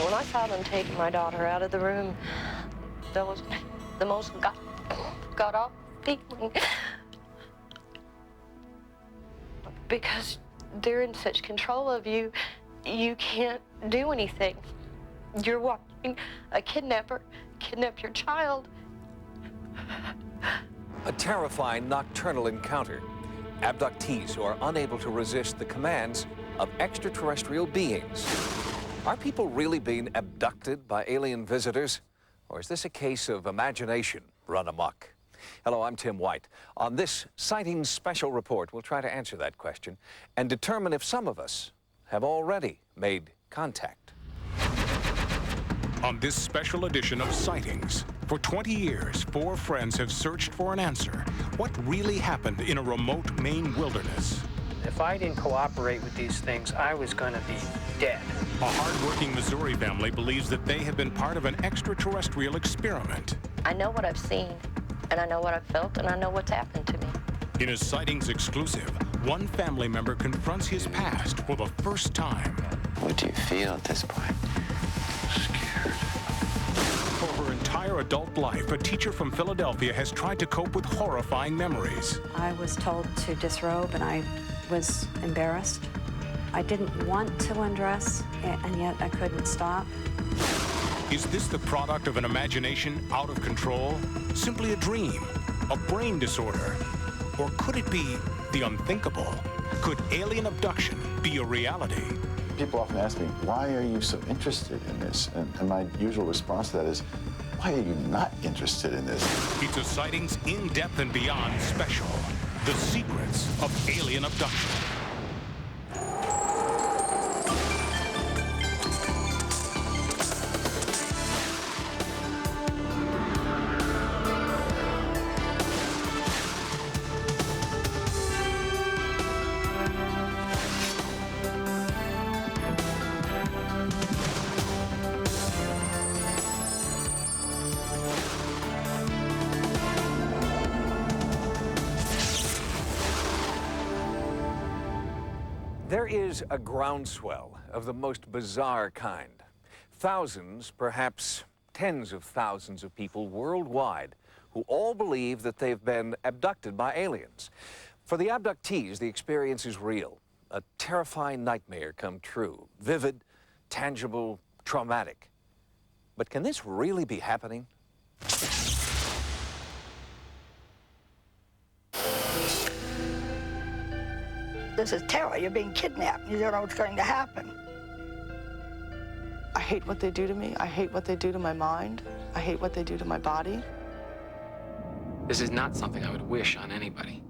When I saw them taking my daughter out of the room, that was the most got-off feeling. Because they're in such control of you, you can't do anything. You're watching a kidnapper kidnap your child. A terrifying nocturnal encounter. Abductees who are unable to resist the commands of extraterrestrial beings. Are people really being abducted by alien visitors? Or is this a case of imagination run amok? Hello, I'm Tim White. On this Sightings special report, we'll try to answer that question and determine if some of us have already made contact. On this special edition of Sightings, for 20 years, 4 friends have searched for an answer. What really happened in a remote Maine wilderness? If I didn't cooperate with these things, I was going to be dead. A hard-working Missouri family believes that they have been part of an extraterrestrial experiment. I know what I've seen, and I know what I've felt, and I know what's happened to me. In a Sightings exclusive, one family member confronts his past for the first time. What do you feel at this point? Scared. For her entire adult life, a teacher from Philadelphia has tried to cope with horrifying memories. I was told to disrobe, and I was embarrassed. I didn't want to undress, and yet I couldn't stop. Is this the product of an imagination out of control? Simply a dream? A brain disorder? Or could it be the unthinkable? Could alien abduction be a reality? People often ask me, why are you so interested in this? And my usual response to that is, why are you not interested in this? It's a Sightings In Depth and Beyond special. The secrets of alien abduction. There is a groundswell of the most bizarre kind. Thousands, perhaps tens of thousands of people worldwide who all believe that they've been abducted by aliens. For the abductees, the experience is real. A terrifying nightmare come true. Vivid, tangible, traumatic. But can this really be happening? This is terror. You're being kidnapped. You don't know what's going to happen. I hate what they do to me. I hate what they do to my mind. I hate what they do to my body. This is not something I would wish on anybody.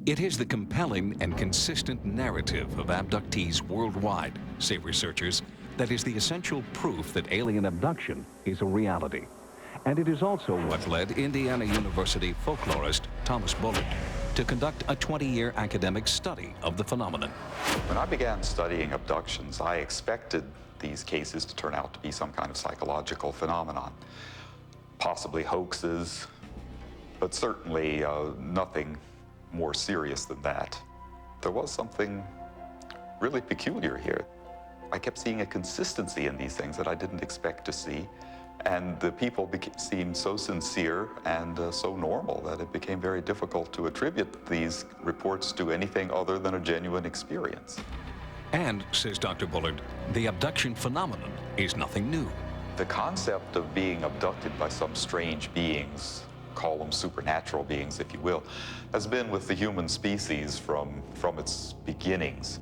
It is the compelling and consistent narrative of abductees worldwide, say researchers, that is the essential proof that alien abduction is a reality. And it is also what led Indiana University folklorist Thomas Bullard to conduct a 20-year academic study of the phenomenon. When I began studying abductions, I expected these cases to turn out to be some kind of psychological phenomenon, possibly hoaxes, but certainly nothing more serious than that. There was something really peculiar here. I kept seeing a consistency in these things that I didn't expect to see. And the people seemed so sincere and so normal that it became very difficult to attribute these reports to anything other than a genuine experience. And, says Dr. Bullard, the abduction phenomenon is nothing new. The concept of being abducted by some strange beings, call them supernatural beings if you will, has been with the human species from its beginnings.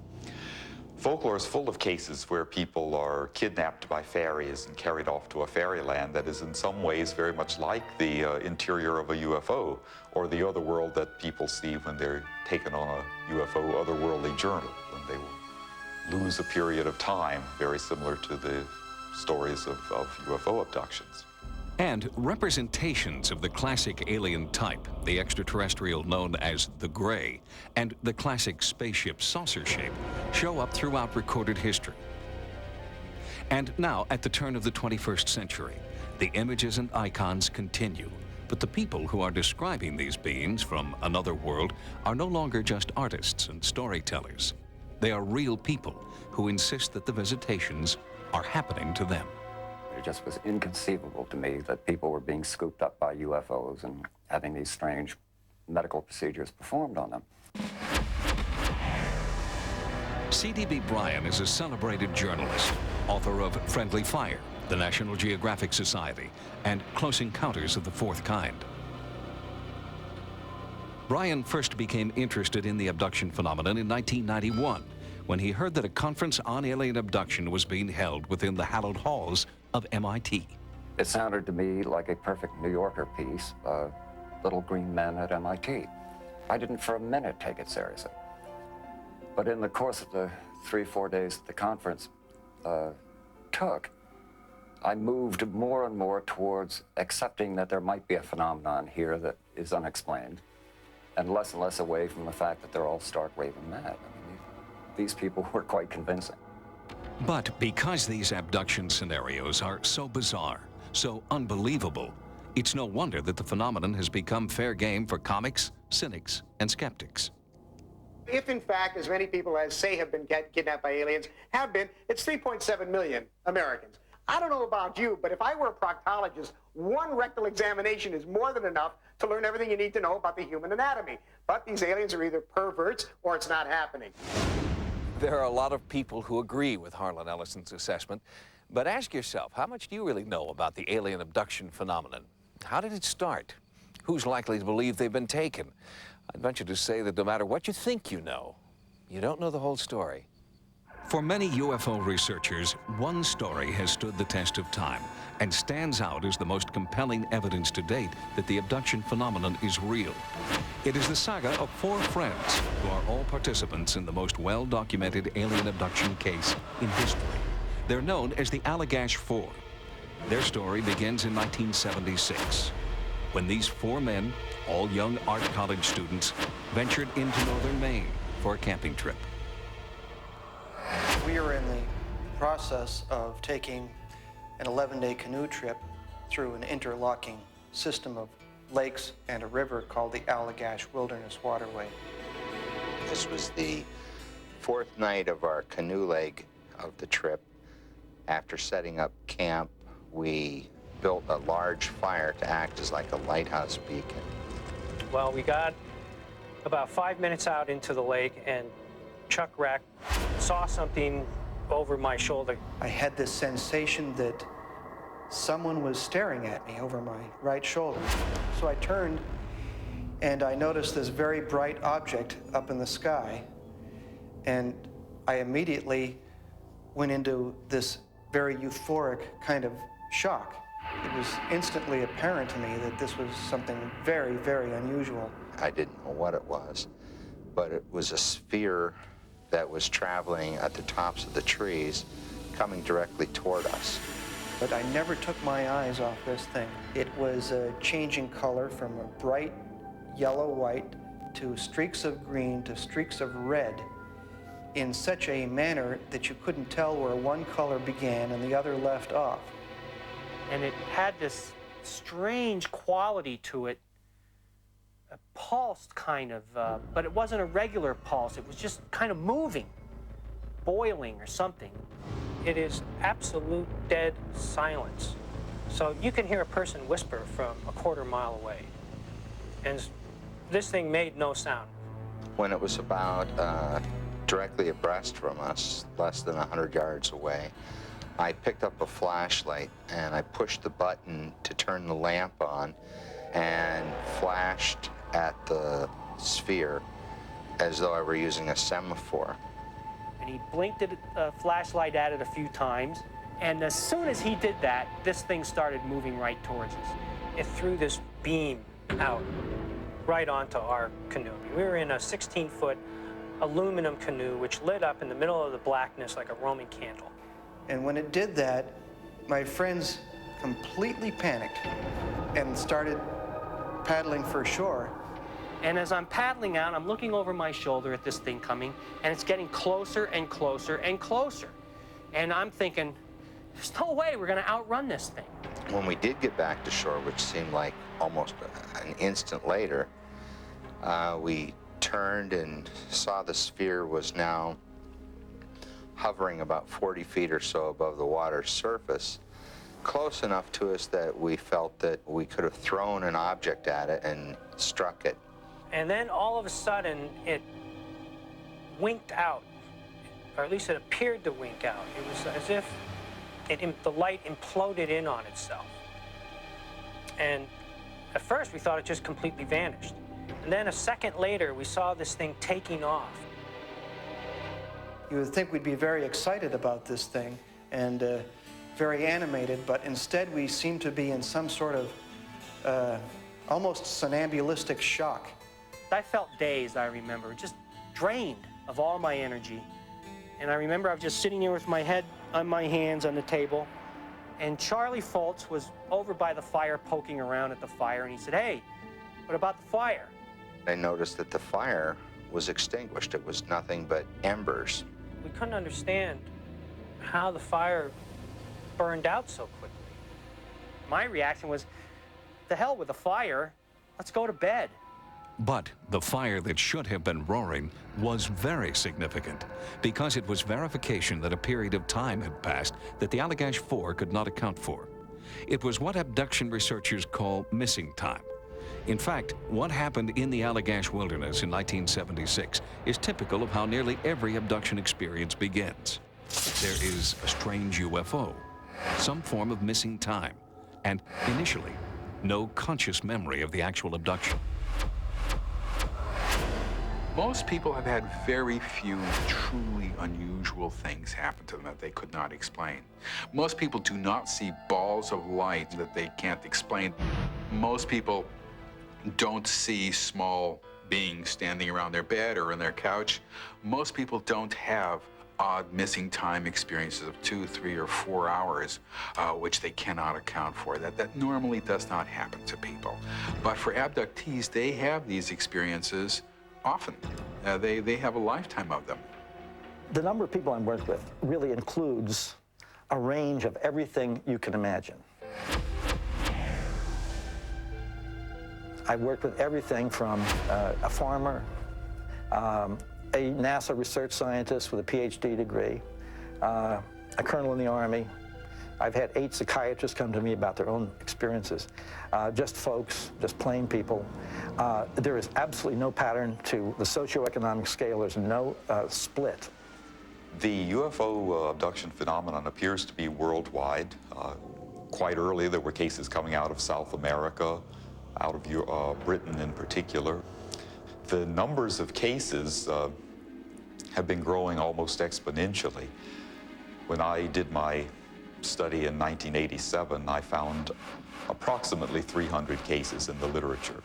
Folklore is full of cases where people are kidnapped by fairies and carried off to a fairyland that is in some ways very much like the interior of a UFO or the other world that people see when they're taken on a UFO otherworldly journey, when they will lose a period of time, very similar to the stories of UFO abductions. And representations of the classic alien type, the extraterrestrial known as the Gray, and the classic spaceship saucer shape, show up throughout recorded history. And now, at the turn of the 21st century, the images and icons continue, but the people who are describing these beings from another world are no longer just artists and storytellers. They are real people who insist that the visitations are happening to them. It just was inconceivable to me that people were being scooped up by UFOs and having these strange medical procedures performed on them. C.D.B. Bryan is a celebrated journalist, author of Friendly Fire, the National Geographic Society, and Close Encounters of the Fourth Kind. Bryan first became interested in the abduction phenomenon in 1991, when he heard that a conference on alien abduction was being held within the hallowed halls of MIT. It sounded to me like a perfect New Yorker piece, Little Green Men at MIT. I didn't for a minute take it seriously. But in the course of the 3-4 days that the conference took, I moved more and more towards accepting that there might be a phenomenon here that is unexplained, and less away from the fact that they're all stark raving mad. I mean, these people were quite convincing. But because these abduction scenarios are so bizarre, so unbelievable, it's no wonder that the phenomenon has become fair game for comics, cynics, and skeptics. If, in fact, as many people as say have been kidnapped by aliens have been, it's 3.7 million Americans. I don't know about you, but if I were a proctologist, one rectal examination is more than enough to learn everything you need to know about the human anatomy. But these aliens are either perverts or it's not happening. There are a lot of people who agree with Harlan Ellison's assessment, but ask yourself, how much do you really know about the alien abduction phenomenon? How did it start? Who's likely to believe they've been taken? I'd venture to say that no matter what you think you know, you don't know the whole story. For many UFO researchers, one story has stood the test of time and stands out as the most compelling evidence to date that the abduction phenomenon is real. It is the saga of 4 friends who are all participants in the most well-documented alien abduction case in history. They're known as the Allagash 4. Their story begins in 1976, when these 4 men, all young art college students, ventured into northern Maine for a camping trip. We are in the process of taking an 11-day canoe trip through an interlocking system of lakes and a river called the Allagash Wilderness Waterway. This was the 4th night of our canoe leg of the trip. After setting up camp, we built a large fire to act as like a lighthouse beacon. Well, we got about 5 minutes out into the lake, and Chuck Rack saw something over my shoulder. I had this sensation that someone was staring at me over my right shoulder. So I turned, and I noticed this very bright object up in the sky, and I immediately went into this very euphoric kind of shock. It was instantly apparent to me that this was something very, very unusual. I didn't know what it was, but it was a sphere that was traveling at the tops of the trees, coming directly toward us. But I never took my eyes off this thing. It was changing color from a bright yellow-white to streaks of green to streaks of red in such a manner that you couldn't tell where one color began and the other left off. And it had this strange quality to it, a pulsed kind of, but it wasn't a regular pulse. It was just kind of moving, boiling or something. It is absolute dead silence. So you can hear a person whisper from a quarter mile away. And this thing made no sound. When it was about directly abreast from us, less than 100 yards away, I picked up a flashlight and I pushed the button to turn the lamp on and flashed at the sphere as though I were using a semaphore. And he blinked a flashlight at it a few times, and as soon as he did that, this thing started moving right towards us. It threw this beam out right onto our canoe. We were in a 16-foot aluminum canoe which lit up in the middle of the blackness like a Roman candle. And when it did that, my friends completely panicked and started paddling for shore. And as I'm paddling out, I'm looking over my shoulder at this thing coming, and it's getting closer and closer and closer. And I'm thinking, there's no way we're going to outrun this thing. When we did get back to shore, which seemed like almost an instant later, we turned and saw the sphere was now hovering about 40 feet or so above the water's surface, close enough to us that we felt that we could have thrown an object at it and struck it. And then all of a sudden, it winked out, or at least it appeared to wink out. It was as if the light imploded in on itself. And at first, we thought it just completely vanished. And then a second later, we saw this thing taking off. You would think we'd be very excited about this thing and very animated, but instead we seem to be in some sort of almost somnambulistic shock. I felt dazed, I remember, just drained of all my energy. And I remember I was just sitting there with my head on my hands on the table, and Charlie Foltz was over by the fire poking around at the fire, and he said, "Hey, what about the fire?" I noticed that the fire was extinguished. It was nothing but embers. We couldn't understand how the fire burned out so quickly. My reaction was, the hell with the fire, let's go to bed. But the fire that should have been roaring was very significant because it was verification that a period of time had passed that the Allagash 4 could not account for. It was what abduction researchers call missing time. In fact, what happened in the Allagash wilderness in 1976 is typical of how nearly every abduction experience begins. There is a strange UFO, some form of missing time, and initially, no conscious memory of the actual abduction. Most people have had very few truly unusual things happen to them that they could not explain. Most people do not see balls of light that they can't explain. Most people don't see small beings standing around their bed or in their couch. Most people don't have odd missing time experiences of 2, 3, or 4 hours, which they cannot account for. That normally does not happen to people. But for abductees, they have these experiences often. They have a lifetime of them. The number of people I'm worked with really includes a range of everything you can imagine. I've worked with everything from a farmer, a NASA research scientist with a PhD degree, a colonel in the Army. I've had 8 psychiatrists come to me about their own experiences. Just folks, just plain people. There is absolutely no pattern to the socioeconomic scale. There's no split. The UFO abduction phenomenon appears to be worldwide. Quite early, there were cases coming out of South America, out of Britain in particular. The numbers of cases have been growing almost exponentially. When I did my study in 1987, I found approximately 300 cases in the literature.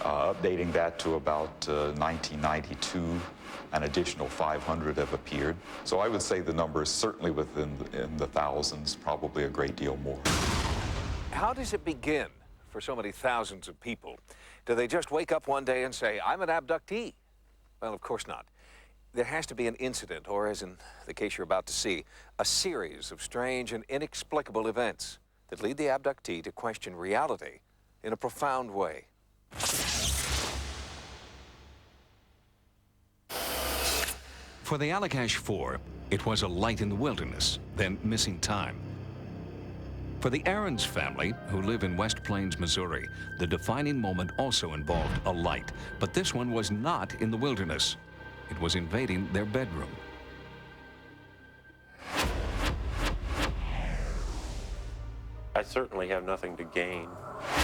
Updating that to about 1992, an additional 500 have appeared. So I would say the number is certainly within the thousands, probably a great deal more. How does it begin for so many thousands of people? Do they just wake up one day and say, "I'm an abductee"? Well, of course not. There has to be an incident, or as in the case you're about to see, a series of strange and inexplicable events that lead the abductee to question reality in a profound way. For the Allagash 4, it was a light in the wilderness, then missing time. For the Aarons family, who live in West Plains, Missouri, the defining moment also involved a light, but this one was not in the wilderness. It was invading their bedroom. I certainly have nothing to gain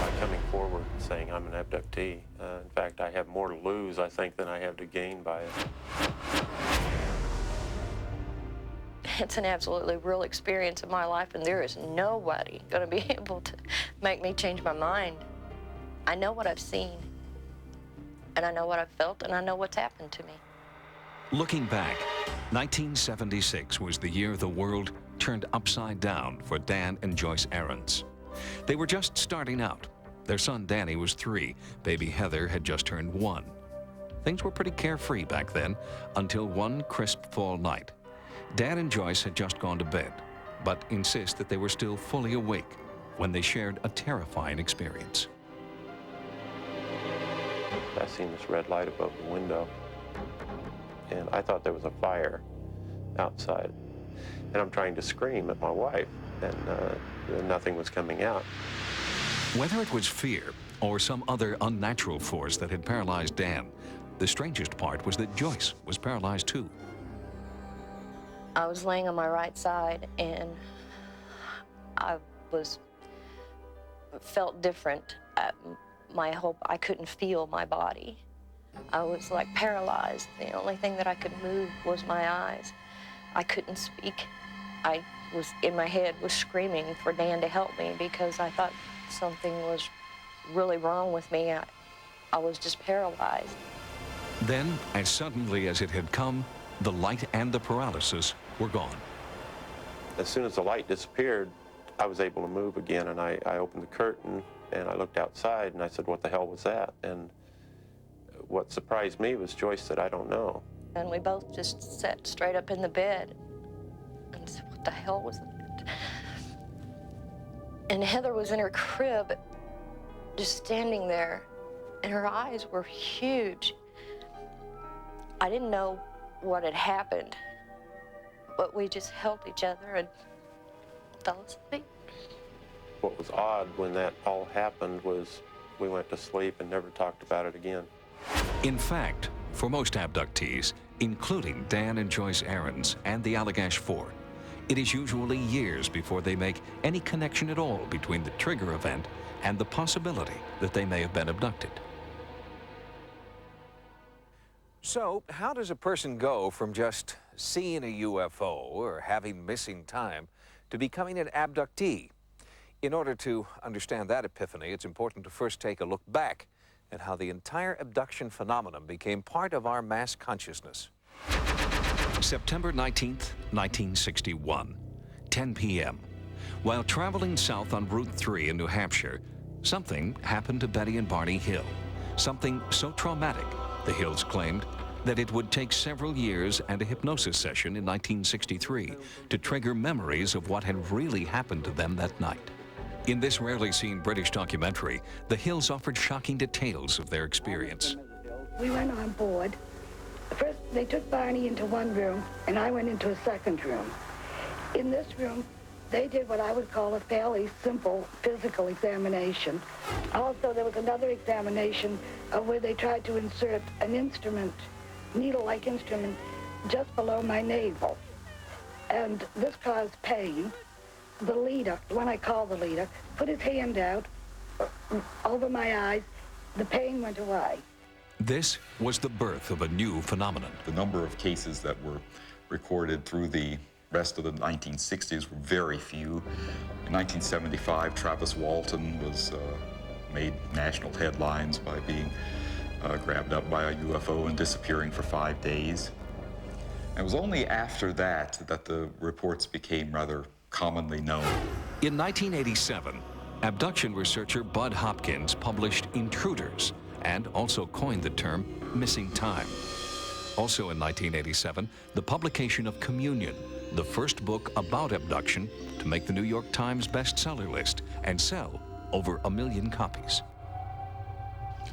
by coming forward and saying I'm an abductee. In fact, I have more to lose, I think, than I have to gain by it. It's an absolutely real experience of my life, and there is nobody going to be able to make me change my mind. I know what I've seen, and I know what I've felt, and I know what's happened to me. Looking back, 1976 was the year the world turned upside down for Dan and Joyce Aarons. They were just starting out. Their son Danny was 3. Baby Heather had just turned 1. Things were pretty carefree back then, until one crisp fall night. Dan and Joyce had just gone to bed, but insist that they were still fully awake when they shared a terrifying experience. I seen this red light above the window, and I thought there was a fire. outside. And I'm trying to scream at my wife, and nothing was coming out. Whether it was fear or some other unnatural force that had paralyzed Dan, the strangest part was that Joyce was paralyzed too. I was laying on my right side, and I felt different. I couldn't feel my body. I was like paralyzed. The only thing that I could move was my eyes. I couldn't speak. I was, in my head, was screaming for Dan to help me because I thought something was really wrong with me. I was just paralyzed. Then, as suddenly as it had come, the light and the paralysis were gone. As soon as the light disappeared, I was able to move again, and I opened the curtain, and I looked outside, and I said, what the hell was that? And what surprised me was Joyce said, I don't know. And we both just sat straight up in the bed and said, what the hell was that? And Heather was in her crib, just standing there, and her eyes were huge. I didn't know what had happened, but we just held each other and fell asleep. What was odd when that all happened was we went to sleep and never talked about it again. In fact, for most abductees, including Dan and Joyce Aarons and the Allagash Four, it is usually years before they make any connection at all between the trigger event and the possibility that they may have been abducted. So, how does a person go from just seeing a UFO or having missing time to becoming an abductee? In order to understand that epiphany, it's important to first take a look back at how the entire abduction phenomenon became part of our mass consciousness. September 19th, 1961, 10 p.m. While traveling south on Route 3 in New Hampshire, something happened to Betty and Barney Hill. Something so traumatic, the Hills claimed, that it would take several years and a hypnosis session in 1963 to trigger memories of what had really happened to them that night. In this rarely seen British documentary, the Hills offered shocking details of their experience. We went on board. First, they took Barney into one room, and I went into a second room. In this room, they did what I would call a fairly simple physical examination. Also, there was another examination where they tried to insert an instrument, needle-like instrument, just below my navel. And this caused pain. The leader, the one I call the leader, put his hand out over my eyes. The pain went away. This was the birth of a new phenomenon. The number of cases that were recorded through the rest of the 1960s were very few. In 1975, Travis Walton was made national headlines by being grabbed up by a UFO and disappearing for 5 days. It was only after that that the reports became rather commonly known. In 1987, abduction researcher Bud Hopkins published Intruders and also coined the term missing time. Also in 1987, the publication of Communion, the first book about abduction to make the New York Times bestseller list and sell over 1 million copies.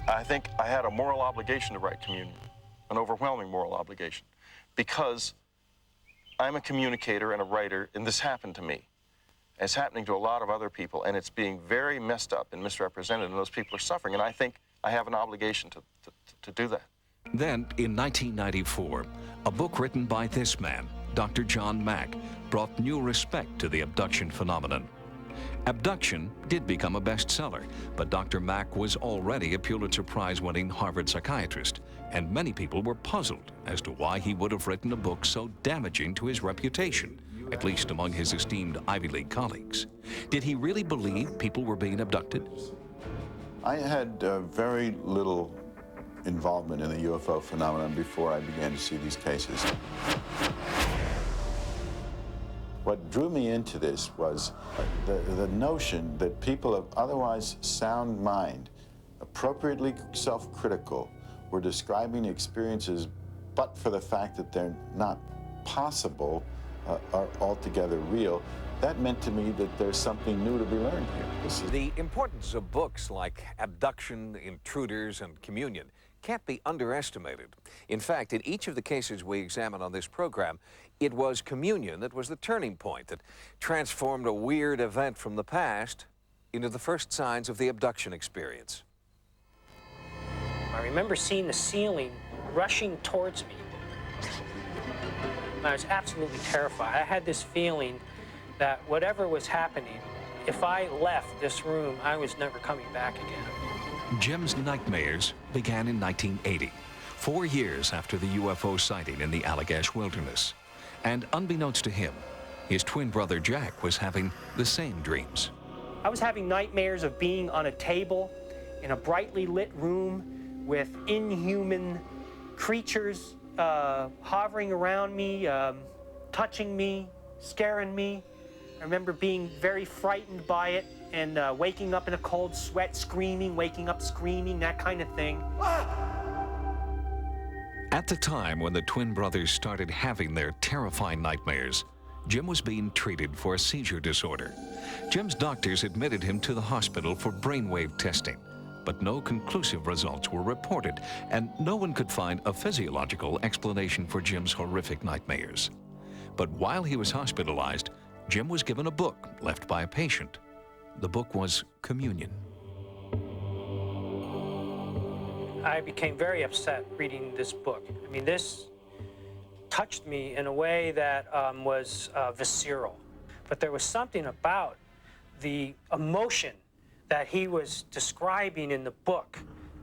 I think I had a moral obligation to write Communion, an overwhelming moral obligation, because I'm a communicator and a writer, and this happened to me. It's happening to a lot of other people, and it's being very messed up and misrepresented, and those people are suffering, and I think I have an obligation to do that. Then, in 1994, a book written by this man, Dr. John Mack, brought new respect to the abduction phenomenon. Abduction did become a bestseller, but Dr. Mack was already a Pulitzer Prize-winning Harvard psychiatrist, and many people were puzzled as to why he would have written a book so damaging to his reputation, at least among his esteemed Ivy League colleagues. Did he really believe people were being abducted? I had very little involvement in the UFO phenomenon before I began to see these cases. What drew me into this was the notion that people of otherwise sound mind, appropriately self-critical, were describing experiences but for the fact that they're not possible or altogether real, that meant to me that there's something new to be learned here. The importance of books like Abduction, Intruders, and Communion can't be underestimated. In fact, in each of the cases we examine on this program, it was Communion that was the turning point that transformed a weird event from the past into the first signs of the abduction experience. I remember seeing the ceiling rushing towards me. I was absolutely terrified. I had this feeling that whatever was happening, if I left this room, I was never coming back again. Jim's nightmares began in 1980, 4 years after the UFO sighting in the Allagash Wilderness. And unbeknownst to him, his twin brother Jack was having the same dreams. I was having nightmares of being on a table in a brightly lit room with inhuman creatures hovering around me, touching me, scaring me. I remember being very frightened by it and waking up in a cold sweat, screaming, waking up screaming, that kind of thing. At the time when the twin brothers started having their terrifying nightmares, Jim was being treated for a seizure disorder. Jim's doctors admitted him to the hospital for brainwave testing, but no conclusive results were reported, and no one could find a physiological explanation for Jim's horrific nightmares. But while he was hospitalized, Jim was given a book left by a patient. The book was Communion. I became very upset reading this book. I mean, this touched me in a way that was visceral. But there was something about the emotion that he was describing in the book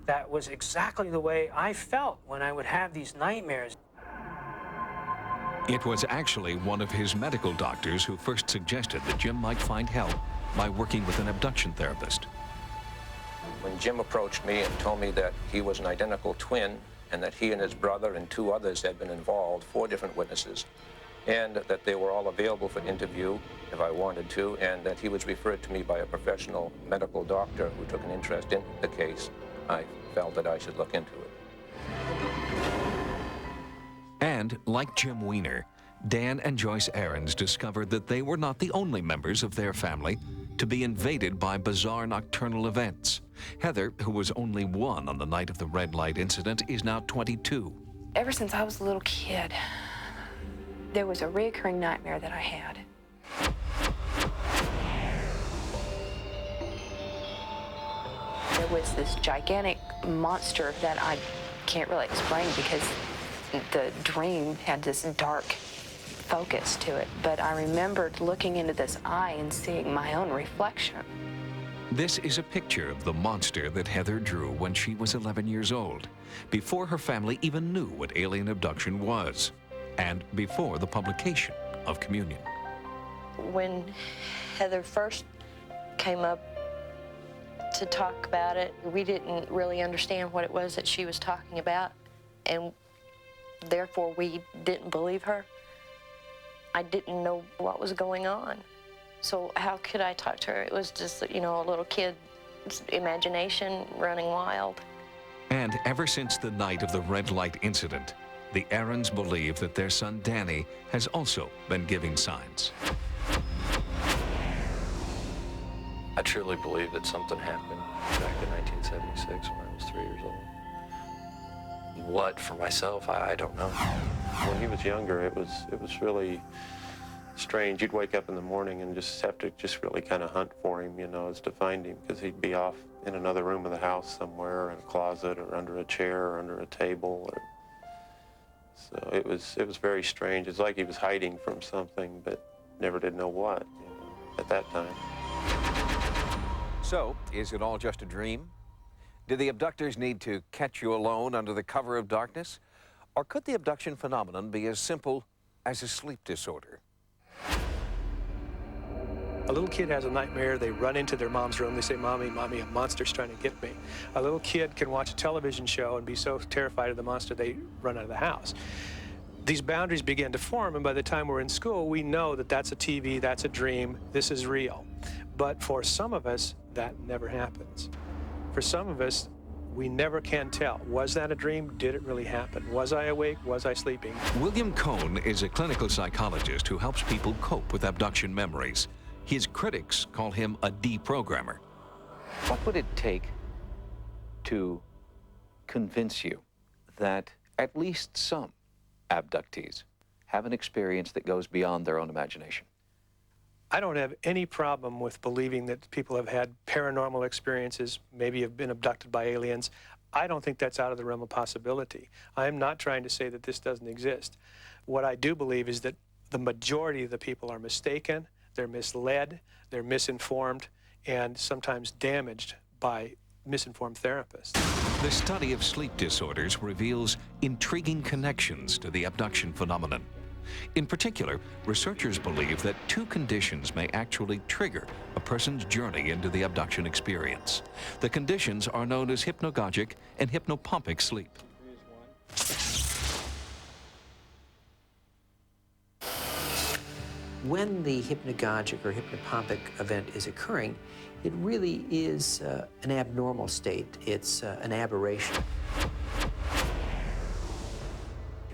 that was exactly the way I felt when I would have these nightmares. It was actually one of his medical doctors who first suggested that Jim might find help by working with an abduction therapist. When Jim approached me and told me that he was an identical twin and that he and his brother and 2 others had been involved, 4 different witnesses, and that they were all available for interview if I wanted to, and that he was referred to me by a professional medical doctor who took an interest in the case, I felt that I should look into it. And like Jim Weiner, Dan and Joyce Ahrens discovered that they were not the only members of their family to be invaded by bizarre nocturnal events. Heather, who was only 1 on the night of the red light incident, is now 22. Ever since I was a little kid, there was a recurring nightmare that I had. There was this gigantic monster that I can't really explain because the dream had this dark focus to it. But I remembered looking into this eye and seeing my own reflection. This is a picture of the monster that Heather drew when she was 11 years old, before her family even knew what alien abduction was, and before the publication of Communion. When Heather first came up to talk about it, we didn't really understand what it was that she was talking about, and therefore we didn't believe her. I didn't know what was going on. So how could I talk to her? It was just, you know, a little kid's imagination running wild. And ever since the night of the red light incident, the Ahrens believe that their son Danny has also been giving signs. I truly believe that something happened back in 1976 when I was 3 years old. What, for myself, I don't know. When he was younger, it was really strange. You'd wake up in the morning and just have to really kind of hunt for him, you know, as to find him, because he'd be off in another room of the house somewhere, in a closet or under a chair or under a table. So it was very strange. It's like he was hiding from something, but never did know what, you know, at that time. So, is it all just a dream? Did the abductors need to catch you alone under the cover of darkness? Or could the abduction phenomenon be as simple as a sleep disorder? A little kid has a nightmare, they run into their mom's room, they say, "Mommy, Mommy, a monster's trying to get me." A little kid can watch a television show and be so terrified of the monster they run out of the house. These boundaries begin to form, and by the time we're in school, we know that that's a TV, that's a dream, this is real. But for some of us, that never happens. For some of us, We never can tell. Was that a dream? Did it really happen? Was I awake? Was I sleeping? William Cohn is a clinical psychologist who helps people cope with abduction memories. His critics call him a deprogrammer. What would it take to convince you that at least some abductees have an experience that goes beyond their own imagination? I don't have any problem with believing that people have had paranormal experiences, maybe have been abducted by aliens. I don't think that's out of the realm of possibility. I am not trying to say that this doesn't exist. What I do believe is that the majority of the people are mistaken, they're misled, they're misinformed, and sometimes damaged by misinformed therapists. The study of sleep disorders reveals intriguing connections to the abduction phenomenon. In particular, researchers believe that two conditions may actually trigger a person's journey into the abduction experience. The conditions are known as hypnagogic and hypnopompic sleep. When the hypnagogic or hypnopompic event is occurring, it really is an abnormal state. It's an aberration.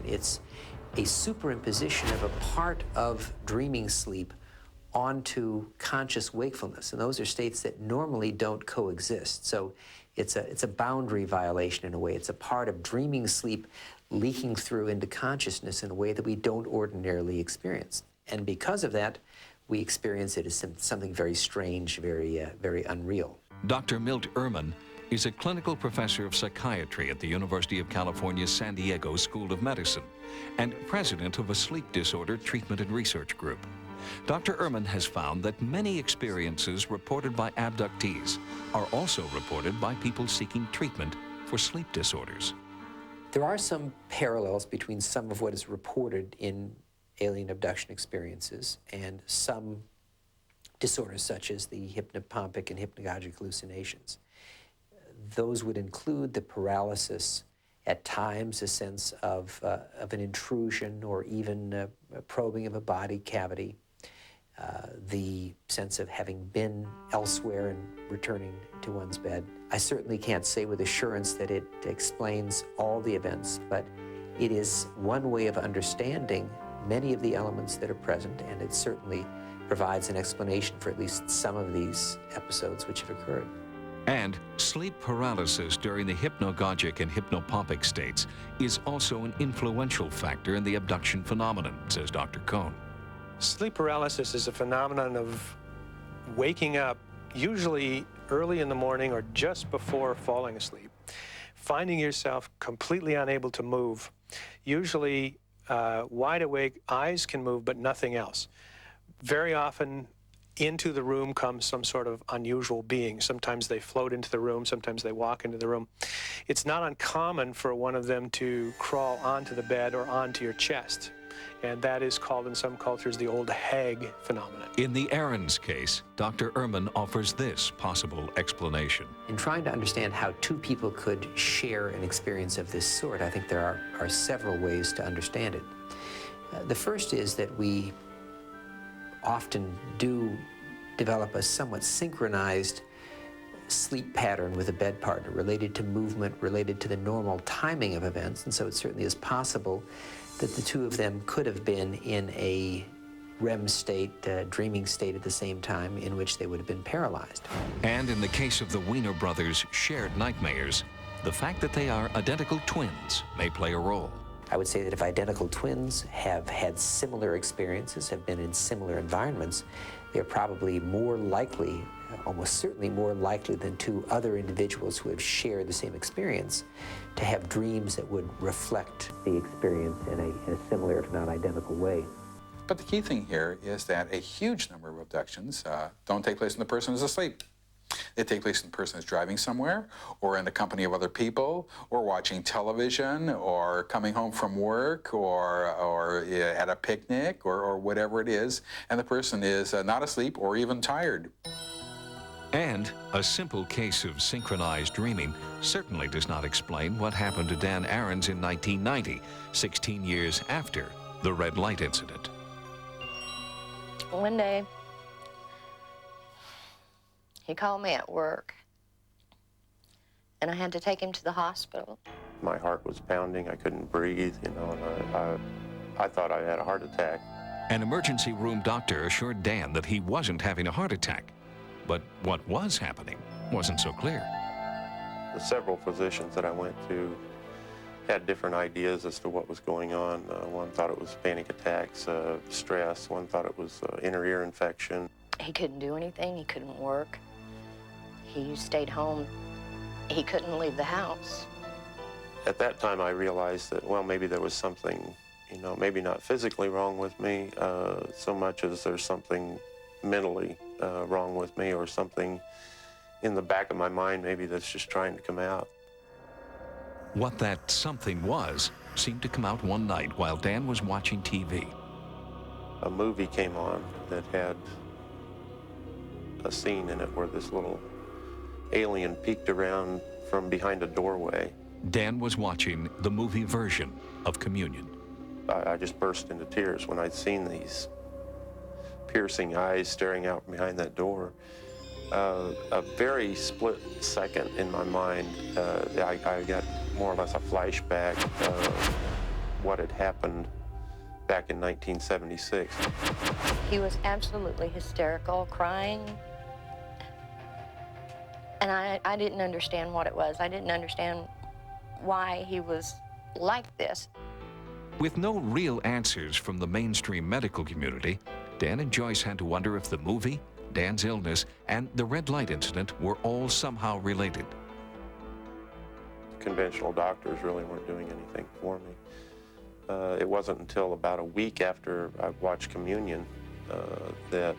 It's a superimposition of a part of dreaming sleep onto conscious wakefulness. And those are states that normally don't coexist. So it's a boundary violation in a way. It's a part of dreaming sleep leaking through into consciousness in a way that we don't ordinarily experience. And because of that, we experience it as something very strange, very unreal. Dr. Milt Ehrman is a clinical professor of psychiatry at the University of California, San Diego School of Medicine and president of a sleep disorder treatment and research group. Dr. Ehrman has found that many experiences reported by abductees are also reported by people seeking treatment for sleep disorders. There are some parallels between some of what is reported in alien abduction experiences and some disorders such as the hypnopompic and hypnagogic hallucinations. Those would include the paralysis, at times a sense of an intrusion or even a probing of a body cavity, the sense of having been elsewhere and returning to one's bed. I certainly can't say with assurance that it explains all the events, but it is one way of understanding many of the elements that are present, and it certainly provides an explanation for at least some of these episodes which have occurred. And sleep paralysis during the hypnagogic and hypnopompic states is also an influential factor in the abduction phenomenon, says Dr. Cohn. Sleep paralysis is a phenomenon of waking up, usually early in the morning or just before falling asleep, finding yourself completely unable to move, usually wide awake, eyes can move, but nothing else. Very often, into the room comes some sort of unusual being. Sometimes they float into the room, sometimes they walk into the room. It's not uncommon for one of them to crawl onto the bed or onto your chest. And that is called in some cultures the old hag phenomenon. In the Aarons case, Dr. Ehrman offers this possible explanation. In trying to understand how two people could share an experience of this sort, I think there are several ways to understand it. The first is that we often do develop a somewhat synchronized sleep pattern with a bed partner related to movement, related to the normal timing of events, and so it certainly is possible that the two of them could have been in a REM state, dreaming state at the same time in which they would have been paralyzed. And in the case of the Wiener brothers' shared nightmares, the fact that they are identical twins may play a role. I would say that if identical twins have had similar experiences, have been in similar environments, they're probably more likely, almost certainly more likely than two other individuals who have shared the same experience to have dreams that would reflect the experience in a similar, if not identical way. But the key thing here is that a huge number of abductions don't take place when the person is asleep. They take place when the person is driving somewhere, or in the company of other people, or watching television, or coming home from work, or at a picnic, or whatever it is, and the person is not asleep or even tired. And a simple case of synchronized dreaming certainly does not explain what happened to Dan Aarons in 1990, 16 years after the red light incident. One day, he called me at work, and I had to take him to the hospital. My heart was pounding. I couldn't breathe, you know, and I thought I had a heart attack. An emergency room doctor assured Dan that he wasn't having a heart attack. But what was happening wasn't so clear. The several physicians that I went to had different ideas as to what was going on. One thought it was panic attacks, stress. One thought it was inner ear infection. He couldn't do anything. He couldn't work. He stayed home. He couldn't leave the house. At that time, I realized that, well, maybe there was something, you know, maybe not physically wrong with me, so much as there's something mentally wrong with me, or something in the back of my mind maybe that's just trying to come out. What that something was seemed to come out one night while Dan was watching TV. A movie came on that had a scene in it where this little alien peeked around from behind a doorway. Dan was watching the movie version of Communion. I just burst into tears when I'd seen these piercing eyes staring out from behind that door. A very split second in my mind, I got more or less a flashback of what had happened back in 1976. He was absolutely hysterical, crying. And I didn't understand what it was. I didn't understand why he was like this. With no real answers from the mainstream medical community, Dan and Joyce had to wonder if the movie, Dan's illness, and the red light incident were all somehow related. Conventional doctors really weren't doing anything for me. It wasn't until about a week after I watched Communion that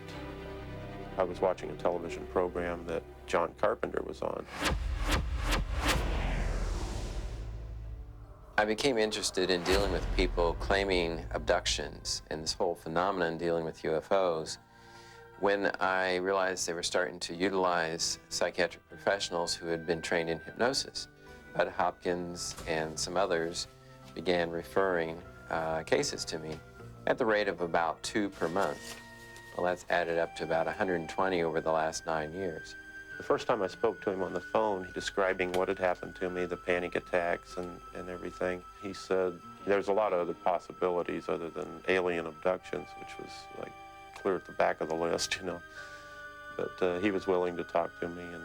I was watching a television program that John Carpenter was on. I became interested in dealing with people claiming abductions and this whole phenomenon dealing with UFOs when I realized they were starting to utilize psychiatric professionals who had been trained in hypnosis. Bud Hopkins and some others began referring cases to me at the rate of about 2 per month. Well, that's added up to about 120 over the last 9 years. The first time I spoke to him on the phone, describing what had happened to me, the panic attacks and everything, he said there's a lot of other possibilities other than alien abductions, which was like clear at the back of the list, you know. But he was willing to talk to me, and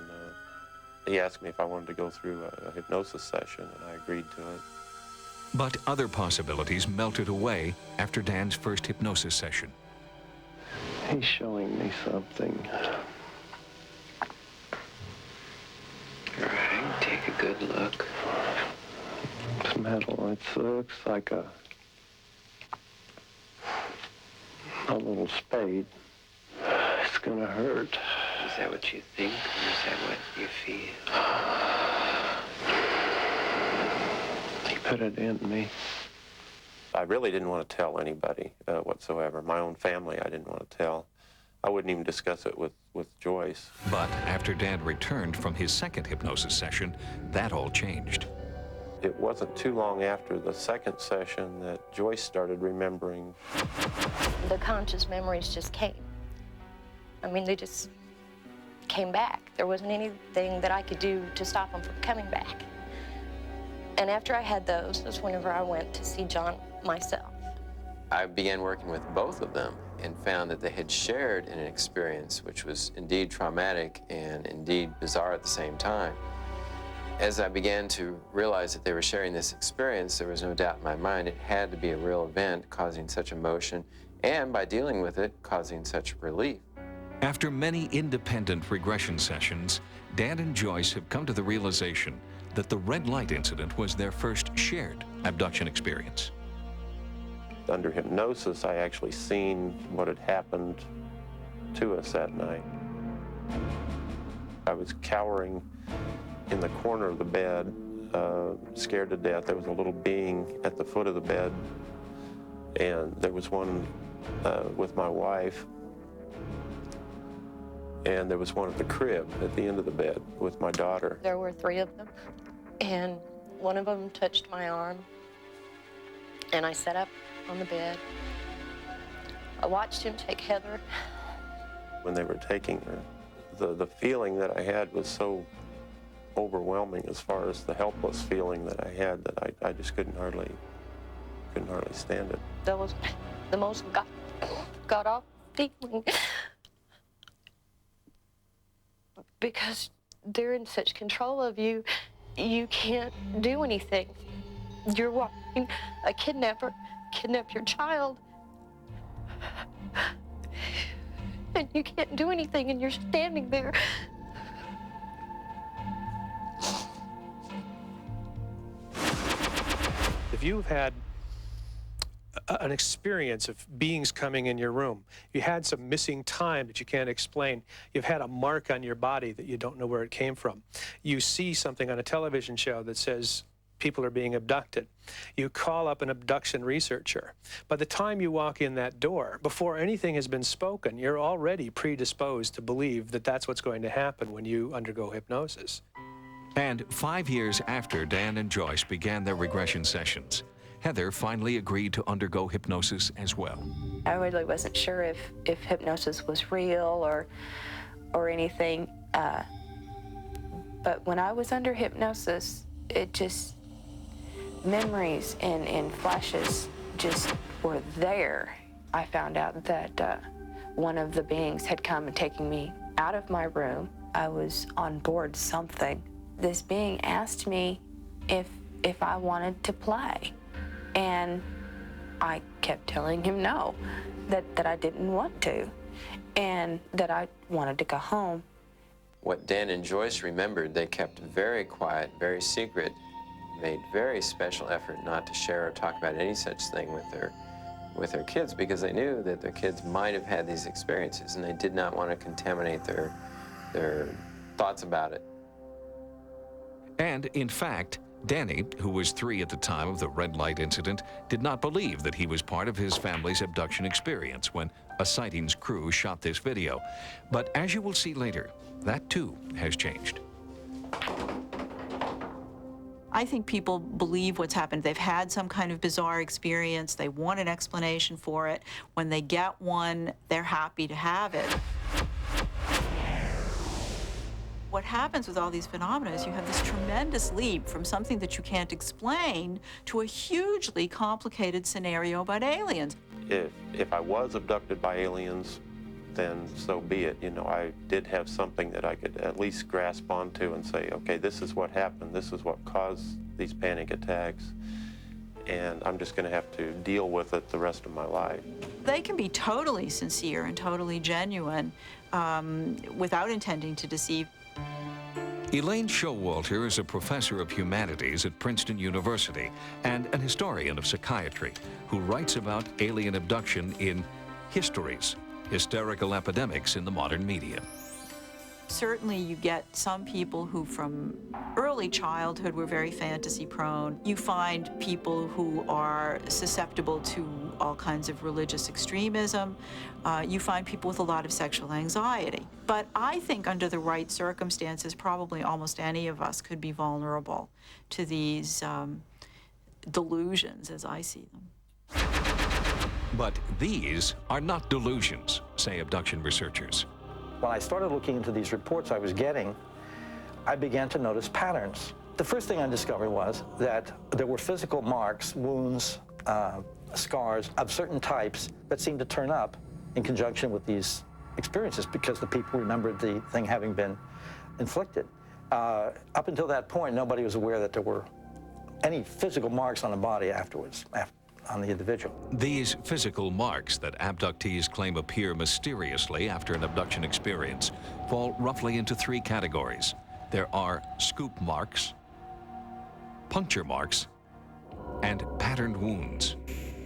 he asked me if I wanted to go through a hypnosis session, and I agreed to it. But other possibilities melted away after Dan's first hypnosis session. He's showing me something. All right, take a good look. It's metal. It looks like a little spade. It's gonna hurt. Is that what you think, or is that what you feel? He put it in me. I really didn't want to tell anybody whatsoever. My own family I didn't want to tell. I wouldn't even discuss it with Joyce. But after Dan returned from his second hypnosis session, that all changed. It wasn't too long after the second session that Joyce started remembering. The conscious memories just came. I mean, they just came back. There wasn't anything that I could do to stop them from coming back. And after I had those was whenever I went to see John myself. I began working with both of them and found that they had shared an experience which was indeed traumatic and indeed bizarre at the same time. As I began to realize that they were sharing this experience, there was no doubt in my mind it had to be a real event causing such emotion, and by dealing with it, causing such relief. After many independent regression sessions, Dan and Joyce have come to the realization that the red light incident was their first shared abduction experience. Under hypnosis, I actually seen what had happened to us that night. I was cowering in the corner of the bed, scared to death. There was a little being at the foot of the bed, and there was one with my wife, and there was one at the crib at the end of the bed with my daughter. There were 3 of them, and one of them touched my arm, and I sat up on the bed. I watched him take Heather. When they were taking her, the feeling that I had was so overwhelming as far as the helpless feeling that I had, that I just couldn't hardly stand it. That was the most got-off feeling. Because they're in such control of you, you can't do anything. You're watching a kidnapper kidnap your child, and you can't do anything, and you're standing there. If you've had an experience of beings coming in your room, you had some missing time that you can't explain, you've had a mark on your body that you don't know where it came from, you see something on a television show that says people are being abducted, you call up an abduction researcher. By the time you walk in that door, before anything has been spoken, you're already predisposed to believe that that's what's going to happen when you undergo hypnosis. And 5 years after Dan and Joyce began their regression sessions, Heather finally agreed to undergo hypnosis as well. I really wasn't sure if hypnosis was real or anything, but when I was under hypnosis, it just, memories and flashes just were there. I found out that one of the beings had come and taken me out of my room. I was on board something. This being asked me if I wanted to play. And I kept telling him no, that I didn't want to, and that I wanted to go home. What Dan and Joyce remembered, they kept very quiet, very secret, made very special effort not to share or talk about any such thing with their kids, because they knew that their kids might have had these experiences, and they did not want to contaminate their thoughts about it. And in fact, Danny, who was 3 at the time of the red light incident, did not believe that he was part of his family's abduction experience when a Sightings crew shot this video. But as you will see later, that too has changed. I think people believe what's happened. They've had some kind of bizarre experience. They want an explanation for it. When they get one, they're happy to have it. What happens with all these phenomena is you have this tremendous leap from something that you can't explain to a hugely complicated scenario about aliens. If I was abducted by aliens, then so be it. You know, I did have something that I could at least grasp onto and say, okay, this is what happened, this is what caused these panic attacks, and I'm just going to have to deal with it the rest of my life. They can be totally sincere and totally genuine without intending to deceive. Elaine Showalter is a professor of humanities at Princeton University and an historian of psychiatry who writes about alien abduction in Histories, Hysterical Epidemics in the Modern Media. Certainly you get some people who from early childhood were very fantasy prone. You find people who are susceptible to all kinds of religious extremism. You find people with a lot of sexual anxiety. But I think under the right circumstances, probably almost any of us could be vulnerable to these delusions as I see them. But these are not delusions, say abduction researchers. When I started looking into these reports I was getting, I began to notice patterns. The first thing I discovered was that there were physical marks, wounds, scars of certain types that seemed to turn up in conjunction with these experiences because the people remembered the thing having been inflicted. Up until that point, nobody was aware that there were any physical marks on the body afterwards, on the individual. These physical marks that abductees claim appear mysteriously after an abduction experience fall roughly into 3 categories. There are scoop marks, puncture marks, and patterned wounds.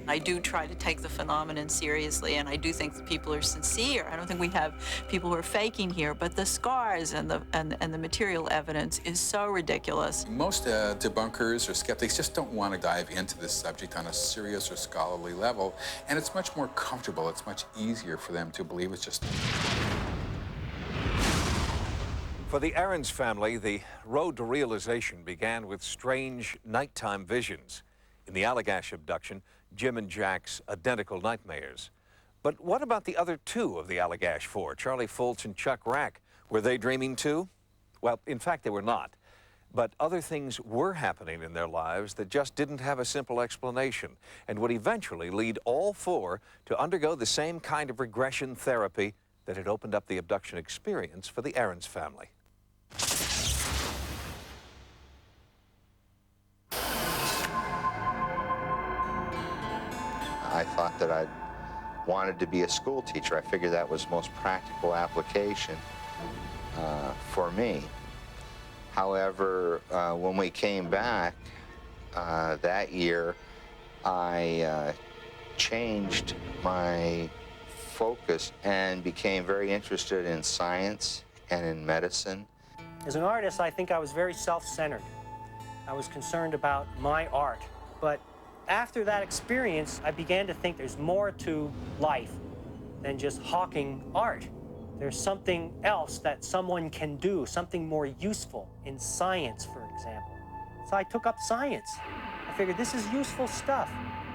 I do try to take the phenomenon seriously, and I do think that people are sincere. I don't think we have people who are faking here, but the scars and the material evidence is so ridiculous. Most debunkers or skeptics just don't want to dive into this subject on a serious or scholarly level, and it's much more comfortable. It's much easier for them to believe it's just... For the Aarons family, the road to realization began with strange nighttime visions. In the Allagash abduction, Jim and Jack's identical nightmares. But what about the other 2 of the Allagash 4, Charlie Foltz and Chuck Rack? Were they dreaming too? Well, in fact, they were not. But other things were happening in their lives that just didn't have a simple explanation and would eventually lead all four to undergo the same kind of regression therapy that had opened up the abduction experience for the Aarons family. I thought that I wanted to be a school teacher. I figured that was the most practical application for me. However, when we came back that year, I changed my focus and became very interested in science and in medicine. As an artist, I think I was very self-centered. I was concerned about my art. But after that experience, I began to think there's more to life than just hawking art. There's something else that someone can do, something more useful in science, for example. So I took up science. I figured this is useful stuff.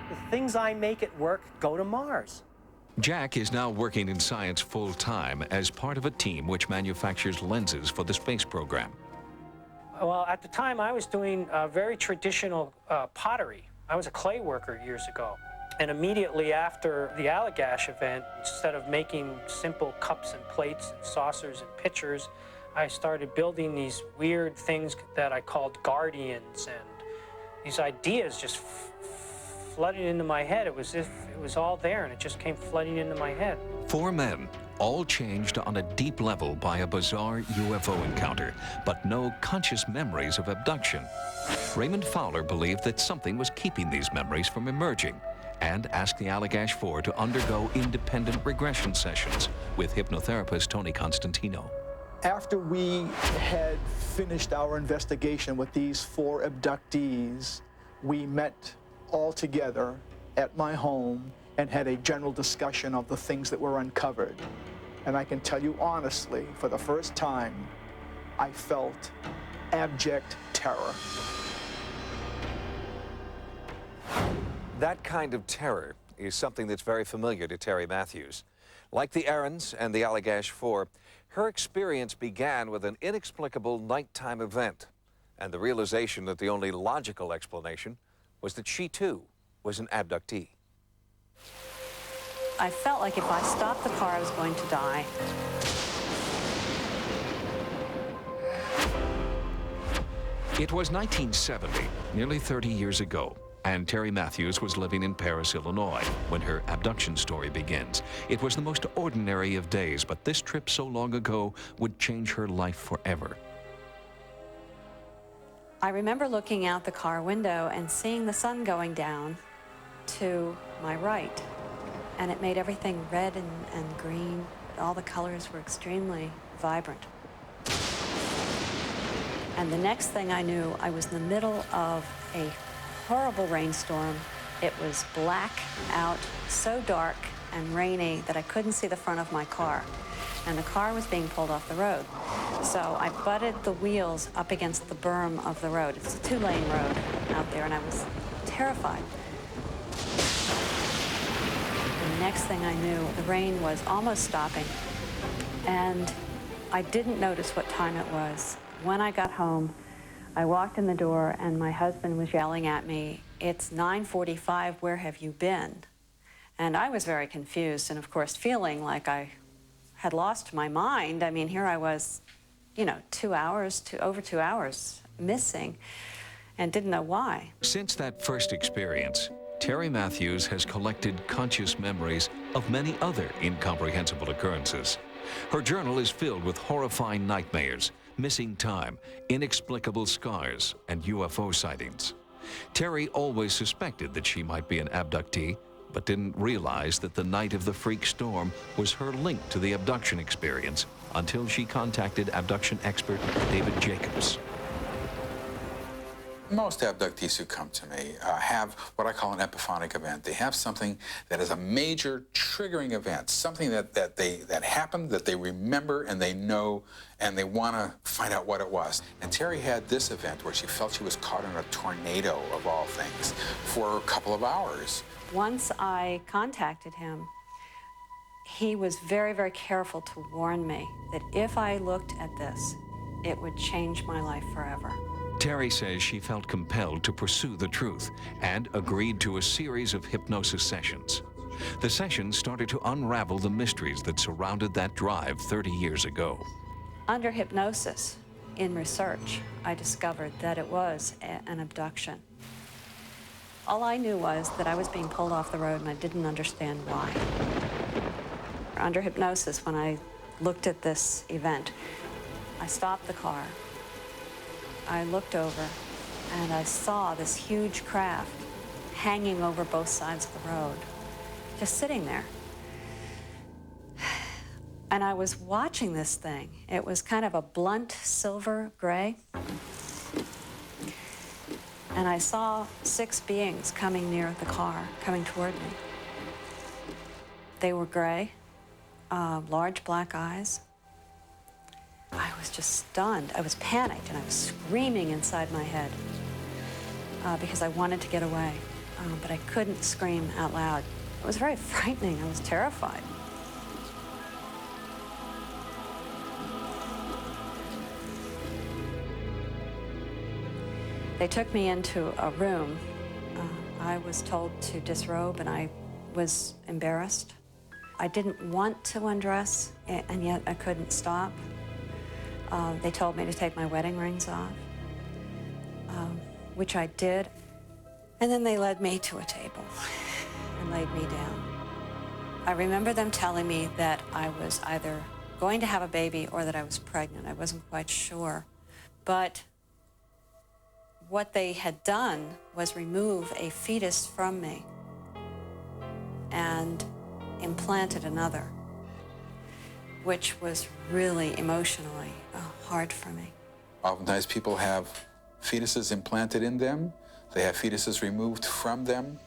The things I make at work go to Mars. Jack is now working in science full-time as part of a team which manufactures lenses for the space program. Well, at the time, I was doing very traditional pottery. I was a clay worker years ago. And immediately after the Allagash event, instead of making simple cups and plates and saucers and pitchers, I started building these weird things that I called guardians, and these ideas just flooded into my head. It was as if it was all there, and it just came flooding into my head. Four men, all changed on a deep level by a bizarre UFO encounter, but no conscious memories of abduction. Raymond Fowler believed that something was keeping these memories from emerging, and asked the Allagash Four to undergo independent regression sessions with hypnotherapist Tony Constantino. After we had finished our investigation with these four abductees, we met all together at my home and had a general discussion of the things that were uncovered. And I can tell you honestly, for the first time, I felt abject terror. That kind of terror is something that's very familiar to Terry Matthews. Like the Aarons and the Allagash Four, her experience began with an inexplicable nighttime event and the realization that the only logical explanation was that she too was an abductee. I felt like if I stopped the car, I was going to die. It was 1970, nearly 30 years ago, and Terry Matthews was living in Paris, Illinois, when her abduction story begins. It was the most ordinary of days, but this trip so long ago would change her life forever. I remember looking out the car window and seeing the sun going down to my right, and it made everything red and green. All the colors were extremely vibrant. And the next thing I knew, I was in the middle of a horrible rainstorm. It was black out, so dark and rainy that I couldn't see the front of my car. And the car was being pulled off the road. So I butted the wheels up against the berm of the road. It's a two-lane road out there, and I was terrified. And the next thing I knew, the rain was almost stopping, and I didn't notice what time it was. When I got home, I walked in the door, and my husband was yelling at me, "It's 9:45, where have you been?" And I was very confused, and of course feeling like I had lost my mind. I mean, here I was, you know, over 2 hours missing, and didn't know why. Since that first experience, Terry Matthews has collected conscious memories of many other incomprehensible occurrences. Her journal is filled with horrifying nightmares, missing time, inexplicable scars, and UFO sightings. Terry always suspected that she might be an abductee, but didn't realize that the night of the freak storm was her link to the abduction experience until she contacted abduction expert David Jacobs. Most abductees who come to me have what I call an epiphanic event. They have something that is a major triggering event, something that happened, that they remember and they know, and they want to find out what it was. And Terry had this event where she felt she was caught in a tornado, of all things, for a couple of hours. Once I contacted him, he was very, very careful to warn me that if I looked at this, it would change my life forever. Terry says she felt compelled to pursue the truth and agreed to a series of hypnosis sessions. The sessions started to unravel the mysteries that surrounded that drive 30 years ago. Under hypnosis, in research, I discovered that it was an abduction. All I knew was that I was being pulled off the road and I didn't understand why. Under hypnosis, when I looked at this event, I stopped the car. I looked over and I saw this huge craft hanging over both sides of the road, just sitting there. And I was watching this thing. It was kind of a blunt silver gray. And I saw 6 beings coming near the car, coming toward me. They were gray, large black eyes. I was just stunned. I was panicked and I was screaming inside my head because I wanted to get away, but I couldn't scream out loud. It was very frightening. I was terrified. They took me into a room. I was told to disrobe and I was embarrassed. I didn't want to undress, and yet I couldn't stop. They told me to take my wedding rings off, which I did. And then they led me to a table and laid me down. I remember them telling me that I was either going to have a baby or that I was pregnant. I wasn't quite sure. But what they had done was remove a fetus from me and implanted another, which was really emotionally hard for me. Oftentimes people have fetuses implanted in them. They have fetuses removed from them.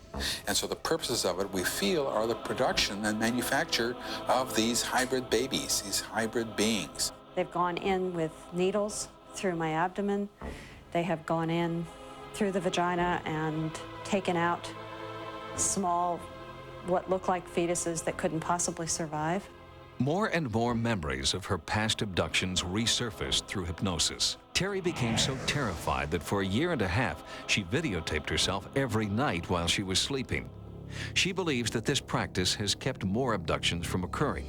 And so the purposes of it, we feel, are the production and manufacture of these hybrid babies, these hybrid beings. They've gone in with needles through my abdomen. They have gone in through the vagina and taken out small, what looked like fetuses that couldn't possibly survive. More and more memories of her past abductions resurfaced through hypnosis. Terry became so terrified that for 1.5 years, she videotaped herself every night while she was sleeping. She believes that this practice has kept more abductions from occurring,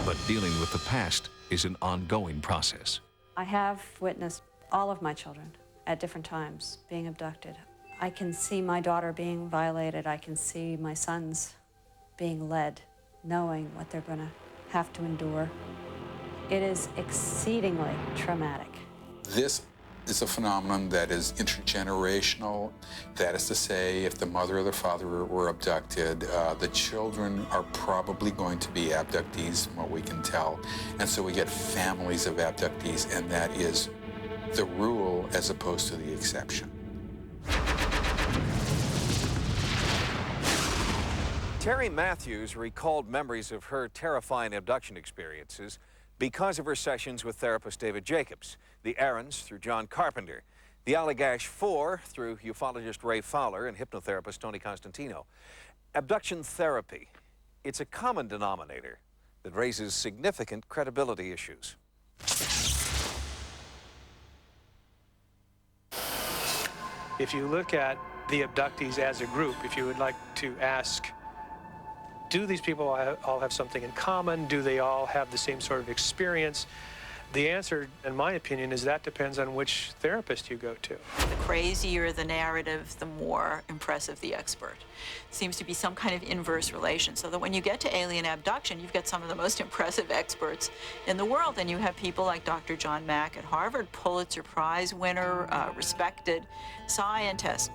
but dealing with the past is an ongoing process. I have witnessed all of my children at different times being abducted. I can see my daughter being violated. I can see my sons being led, knowing what they're going to have to endure. It is exceedingly traumatic. This is a phenomenon that is intergenerational. That is to say, if the mother or the father were abducted, the children are probably going to be abductees, from what we can tell. And so we get families of abductees, and that is the rule as opposed to the exception. Terry Matthews recalled memories of her terrifying abduction experiences because of her sessions with therapist David Jacobs, the Aarons through John Carpenter, the Allagash Four through ufologist Ray Fowler and hypnotherapist Tony Constantino. Abduction therapy, it's a common denominator that raises significant credibility issues. If you look at the abductees as a group, if you would like to ask, do these people all have something in common? Do they all have the same sort of experience? The answer, in my opinion, is that depends on which therapist you go to. The crazier the narrative, the more impressive the expert. Seems to be some kind of inverse relation, so that when you get to alien abduction, you've got some of the most impressive experts in the world, and you have people like Dr. John Mack at Harvard, Pulitzer Prize winner, respected scientist.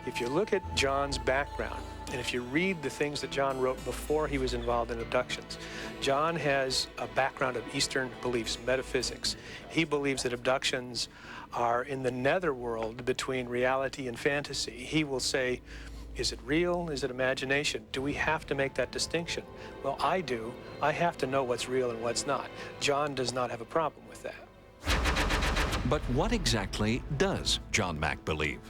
If you look at John's background, and if you read the things that John wrote before he was involved in abductions, John has a background of Eastern beliefs, metaphysics. He believes that abductions are in the netherworld between reality and fantasy. He will say, is it real? Is it imagination? Do we have to make that distinction? Well, I do. I have to know what's real and what's not. John does not have a problem with that. But what exactly does John Mack believe?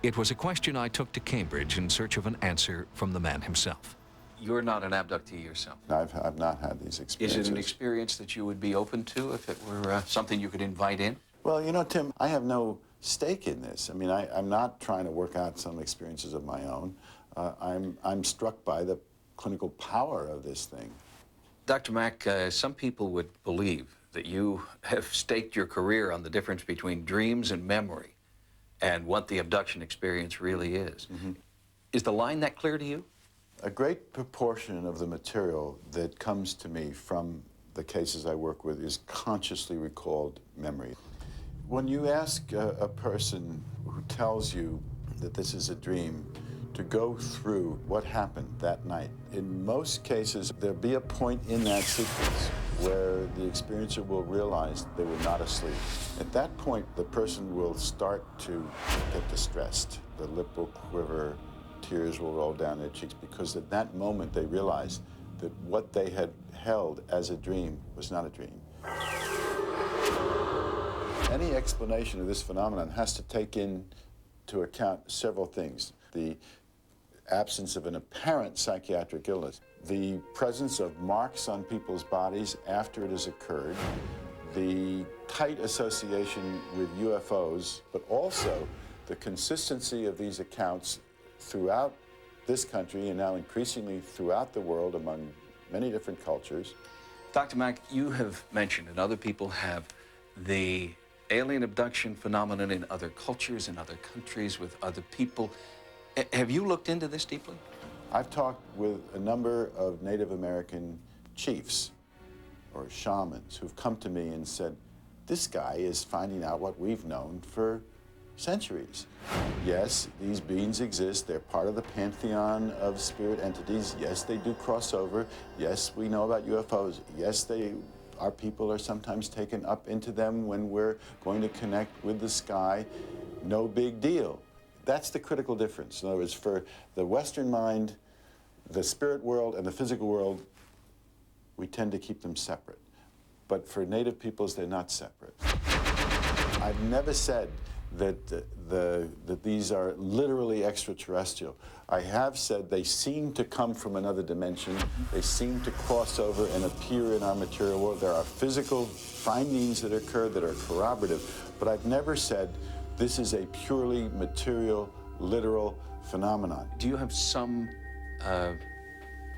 It was a question I took to Cambridge in search of an answer from the man himself. You're not an abductee yourself. I've not had these experiences. Is it an experience that you would be open to if it were something you could invite in? Well, you know, Tim, I have no stake in this. I mean, I'm not trying to work out some experiences of my own. I'm struck by the clinical power of this thing. Dr. Mack, some people would believe that you have staked your career on the difference between dreams and memory and what the abduction experience really is. Is the line that clear to you? A great proportion of the material that comes to me from the cases I work with is consciously recalled memory. When you ask a person who tells you that this is a dream to go through what happened that night, in most cases there'll be a point in that sequence where the experiencer will realize they were not asleep. At that point, the person will start to get distressed. The lip will quiver, tears will roll down their cheeks, because at that moment they realize that what they had held as a dream was not a dream. Any explanation of this phenomenon has to take into account several things. The absence of an apparent psychiatric illness, the presence of marks on people's bodies after it has occurred, the tight association with UFOs, but also the consistency of these accounts throughout this country and now increasingly throughout the world among many different cultures. Dr. Mack, you have mentioned, and other people have, the alien abduction phenomenon in other cultures, in other countries, with other people. Have you looked into this deeply? I've talked with a number of Native American chiefs or shamans who've come to me and said, this guy is finding out what we've known for centuries. Yes, these beings exist. They're part of the pantheon of spirit entities. Yes, they do cross over. Yes, we know about UFOs. Yes, our people are sometimes taken up into them when we're going to connect with the sky. No big deal. That's the critical difference. In other words, for the Western mind, the spirit world and the physical world, we tend to keep them separate. But for Native peoples, they're not separate. I've never said that these are literally extraterrestrial. I have said they seem to come from another dimension. They seem to cross over and appear in our material world. There are physical findings that occur that are corroborative, but I've never said this is a purely material, literal phenomenon. Do you have some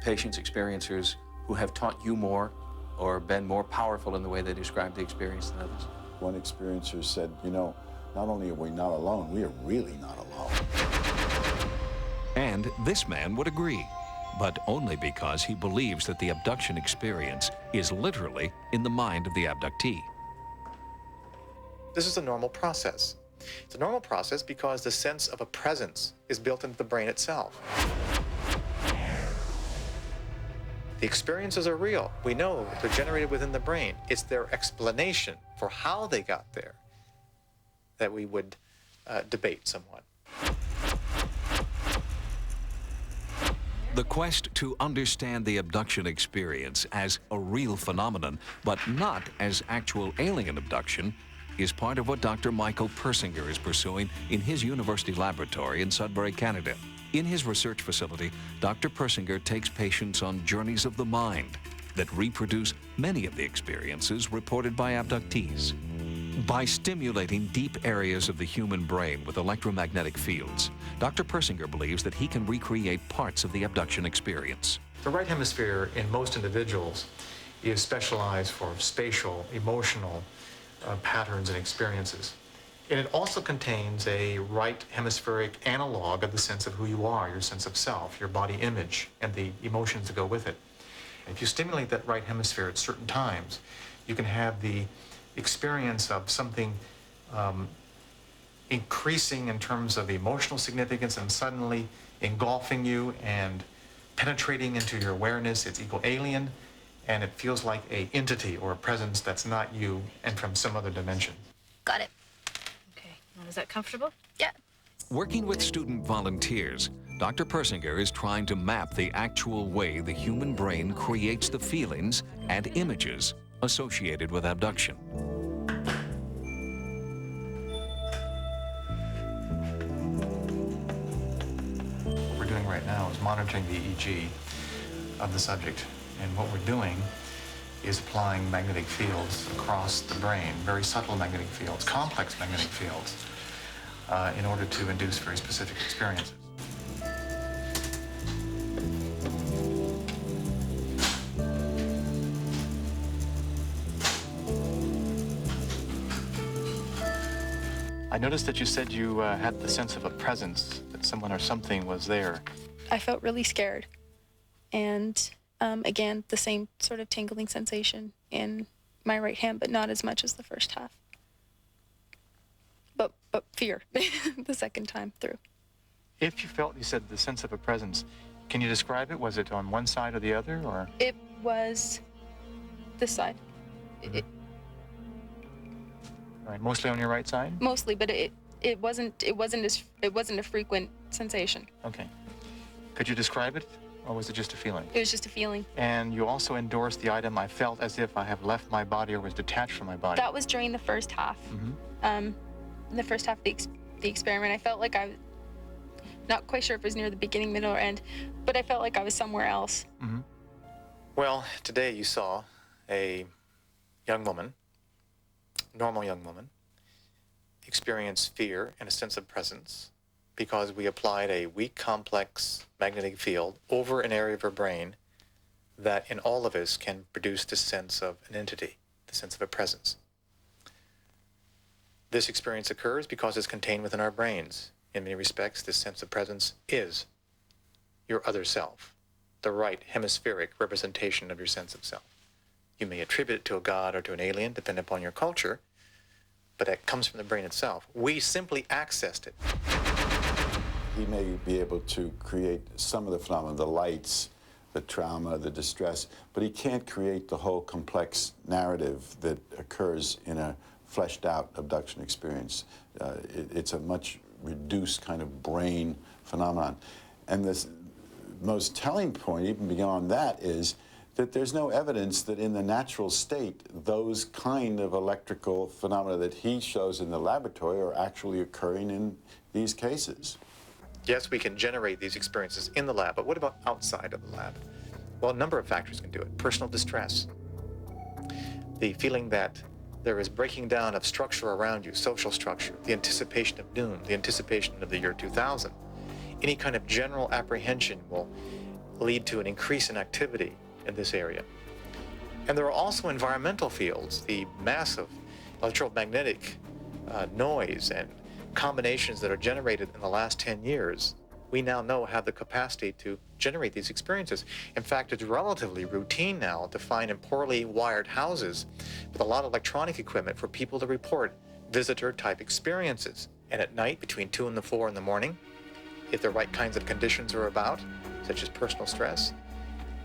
patients, experiencers, who have taught you more or been more powerful in the way they describe the experience than others? One experiencer said, you know, not only are we not alone, we are really not alone. And this man would agree, but only because he believes that the abduction experience is literally in the mind of the abductee. This is a normal process. It's a normal process because the sense of a presence is built into the brain itself. The experiences are real. We know they're generated within the brain. It's their explanation for how they got there that we would debate somewhat. The quest to understand the abduction experience as a real phenomenon, but not as actual alien abduction, is part of what Dr. Michael Persinger is pursuing in his university laboratory in Sudbury, Canada. In his research facility, Dr. Persinger takes patients on journeys of the mind that reproduce many of the experiences reported by abductees. By stimulating deep areas of the human brain with electromagnetic fields, Dr. Persinger believes that he can recreate parts of the abduction experience. The right hemisphere in most individuals is specialized for spatial, emotional patterns and experiences. And it also contains a right hemispheric analog of the sense of who you are, your sense of self, your body image, and the emotions that go with it. If you stimulate that right hemisphere at certain times, you can have the experience of something increasing in terms of emotional significance and suddenly engulfing you and penetrating into your awareness. It's equal alien, and it feels like an entity or a presence that's not you and from some other dimension. Got it. Okay. Now, is that comfortable? Yeah. Working with student volunteers, Dr. Persinger is trying to map the actual way the human brain creates the feelings and images associated with abduction. What we're doing right now is monitoring the EEG of the subject. And what we're doing is applying magnetic fields across the brain, very subtle magnetic fields, complex magnetic fields. in order to induce very specific experiences. I noticed that you said you had the sense of a presence, that someone or something was there. I felt really scared. And again, the same sort of tingling sensation in my right hand, but not as much as the first half. But fear the second time through. If you felt, you said, the sense of a presence, can you describe it? Was it on one side or the other, or? It was this side. All right, mostly on your right side? Mostly, but it wasn't a frequent sensation. Okay. Could you describe it, or was it just a feeling? It was just a feeling. And you also endorsed the item, I felt as if I have left my body or was detached from my body. That was during the first half. In the first half of the experiment, I felt like I was not quite sure if it was near the beginning, middle, or end, but I felt like I was somewhere else. Well, today you saw a young woman, normal young woman, experience fear and a sense of presence because we applied a weak, complex magnetic field over an area of her brain that in all of us can produce the sense of an entity, the sense of a presence. This experience occurs because it's contained within our brains. In many respects, this sense of presence is your other self, the right hemispheric representation of your sense of self. You may attribute it to a god or to an alien, depending upon your culture, but it comes from the brain itself. We simply accessed it. He may be able to create some of the phenomena, the lights, the trauma, the distress, but he can't create the whole complex narrative that occurs in a fleshed out abduction experience. It's a much reduced kind of brain phenomenon. And this most telling point, even beyond that, is that there's no evidence that in the natural state, those kind of electrical phenomena that he shows in the laboratory are actually occurring in these cases. Yes, we can generate these experiences in the lab, but what about outside of the lab? Well, a number of factors can do it. Personal distress, the feeling that there is breaking down of structure around you, social structure, the anticipation of doom, the anticipation of the year 2000. Any kind of general apprehension will lead to an increase in activity in this area. And there are also environmental fields, the massive electromagnetic noise and combinations that are generated in the last 10 years, we now know have the capacity to generate these experiences. In fact, it's relatively routine now to find in poorly wired houses with a lot of electronic equipment for people to report visitor-type experiences. And at night, between 2 and 4 in the morning, if the right kinds of conditions are about, such as personal stress,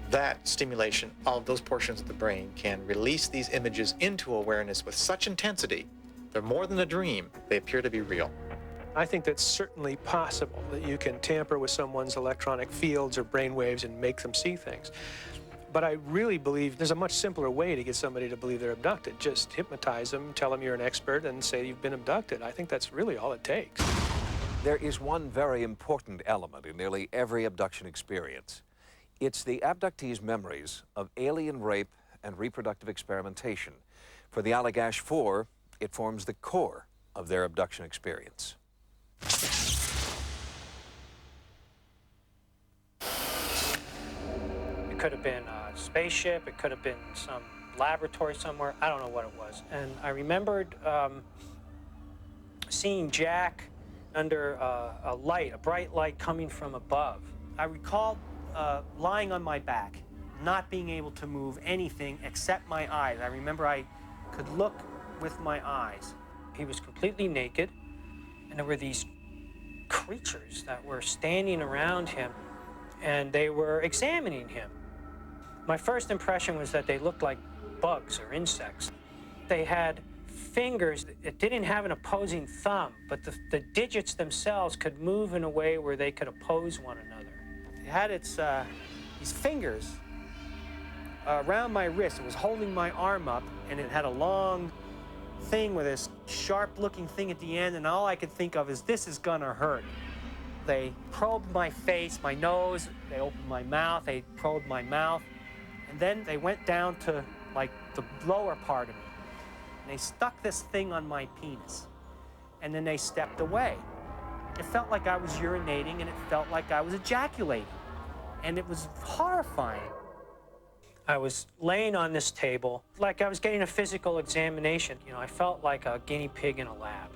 that stimulation of those portions of the brain can release these images into awareness with such intensity, they're more than a dream, they appear to be real. I think that's certainly possible, that you can tamper with someone's electronic fields or brain waves and make them see things. But I really believe there's a much simpler way to get somebody to believe they're abducted. Just hypnotize them, tell them you're an expert, and say you've been abducted. I think that's really all it takes. There is one very important element in nearly every abduction experience. It's the abductees' memories of alien rape and reproductive experimentation. For the Allagash 4, it forms the core of their abduction experience. It could have been a spaceship, it could have been some laboratory somewhere, I don't know what it was. And I remembered seeing Jack under a light, a bright light coming from above. I recalled lying on my back, not being able to move anything except my eyes. I remember I could look with my eyes. He was completely naked, and there were these creatures that were standing around him, and they were examining him. My first impression was that they looked like bugs or insects. They had fingers. It didn't have an opposing thumb, but the digits themselves could move in a way where they could oppose one another. It had these fingers around my wrist. It was holding my arm up, and it had a long thing with this sharp-looking thing at the end, and all I could think of is, this is gonna hurt. They probed my face, my nose, they opened my mouth, they probed my mouth, and then they went down to, like, the lower part of me. And they stuck this thing on my penis. and then they stepped away. It felt like I was urinating, and it felt like I was ejaculating, and it was horrifying. I was laying on this table like I was getting a physical examination. You know, I felt like a guinea pig in a lab.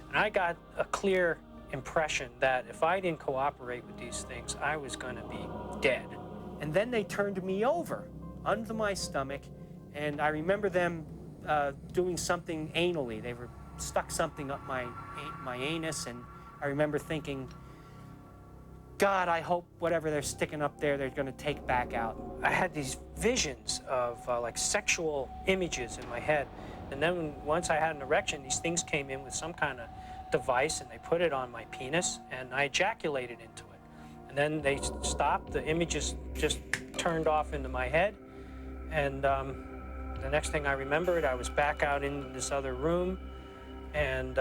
And I got a clear impression that if I didn't cooperate with these things, I was going to be dead. And then they turned me over under my stomach, and I remember them doing something anally. They were stuck something up my anus, and I remember thinking, God, I hope whatever they're sticking up there, they're going to take back out. I had these visions of like sexual images in my head. And then once I had an erection, these things came in with some kind of device, and they put it on my penis, and I ejaculated into it. And then they stopped. The images just turned off into my head. And the next thing I remembered, I was back out in this other room, and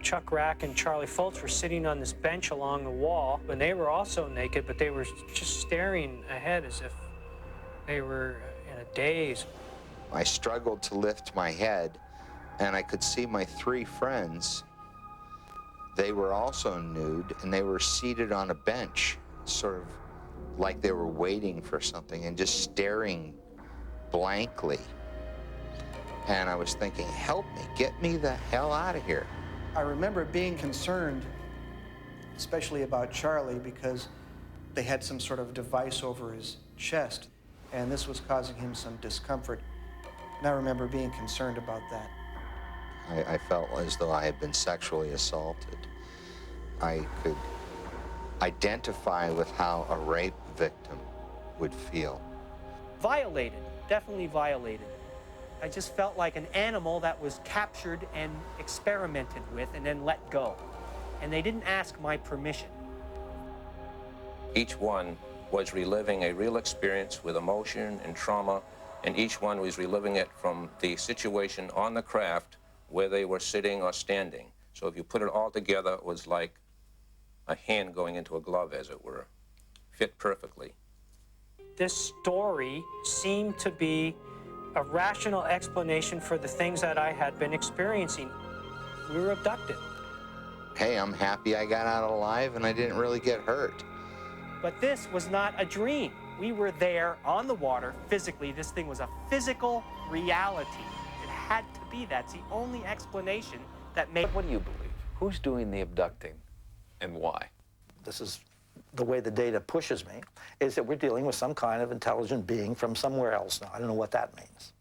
Chuck Rack and Charlie Fultz were sitting on this bench along the wall, and they were also naked, but they were just staring ahead as if they were in a daze. I struggled to lift my head, and I could see my three friends. They were also nude, and they were seated on a bench, sort of like they were waiting for something and just staring blankly. And I was thinking, help me, get me the hell out of here. I remember being concerned, especially about Charlie, because they had some sort of device over his chest, and this was causing him some discomfort. And I remember being concerned about that. I felt as though I had been sexually assaulted. I could identify with how a rape victim would feel. Violated, definitely violated. I just felt like an animal that was captured and experimented with and then let go. And they didn't ask my permission. Each one was reliving a real experience with emotion and trauma, and each one was reliving it from the situation on the craft where they were sitting or standing. So if you put it all together, it was like a hand going into a glove, as it were. Fit perfectly. This story seemed to be a rational explanation for the things that I had been experiencing. We were abducted. Hey, I'm happy I got out alive and I didn't really get hurt. But this was not a dream. We were there on the water physically. This thing was a physical reality. It had to be that. It's the only explanation that made... What do you believe? Who's doing the abducting and why? This is the way the data pushes me, is that we're dealing with some kind of intelligent being from somewhere else now. I don't know what that means.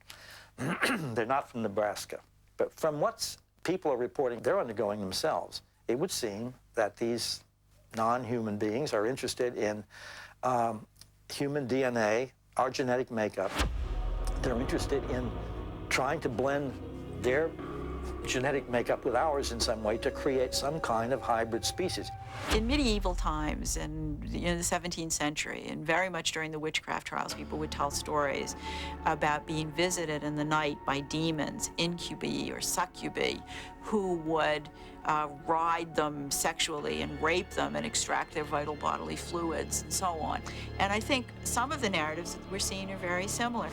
They're not from Nebraska. But from what people are reporting they're undergoing themselves, it would seem that these non-human beings are interested in human DNA, our genetic makeup. They're interested in trying to blend their genetic makeup with ours in some way to create some kind of hybrid species. In medieval times and in the 17th century, and very much during the witchcraft trials, people would tell stories about being visited in the night by demons, incubi or succubi, who would ride them sexually and rape them and extract their vital bodily fluids and so on. And I think some of the narratives that we're seeing are very similar.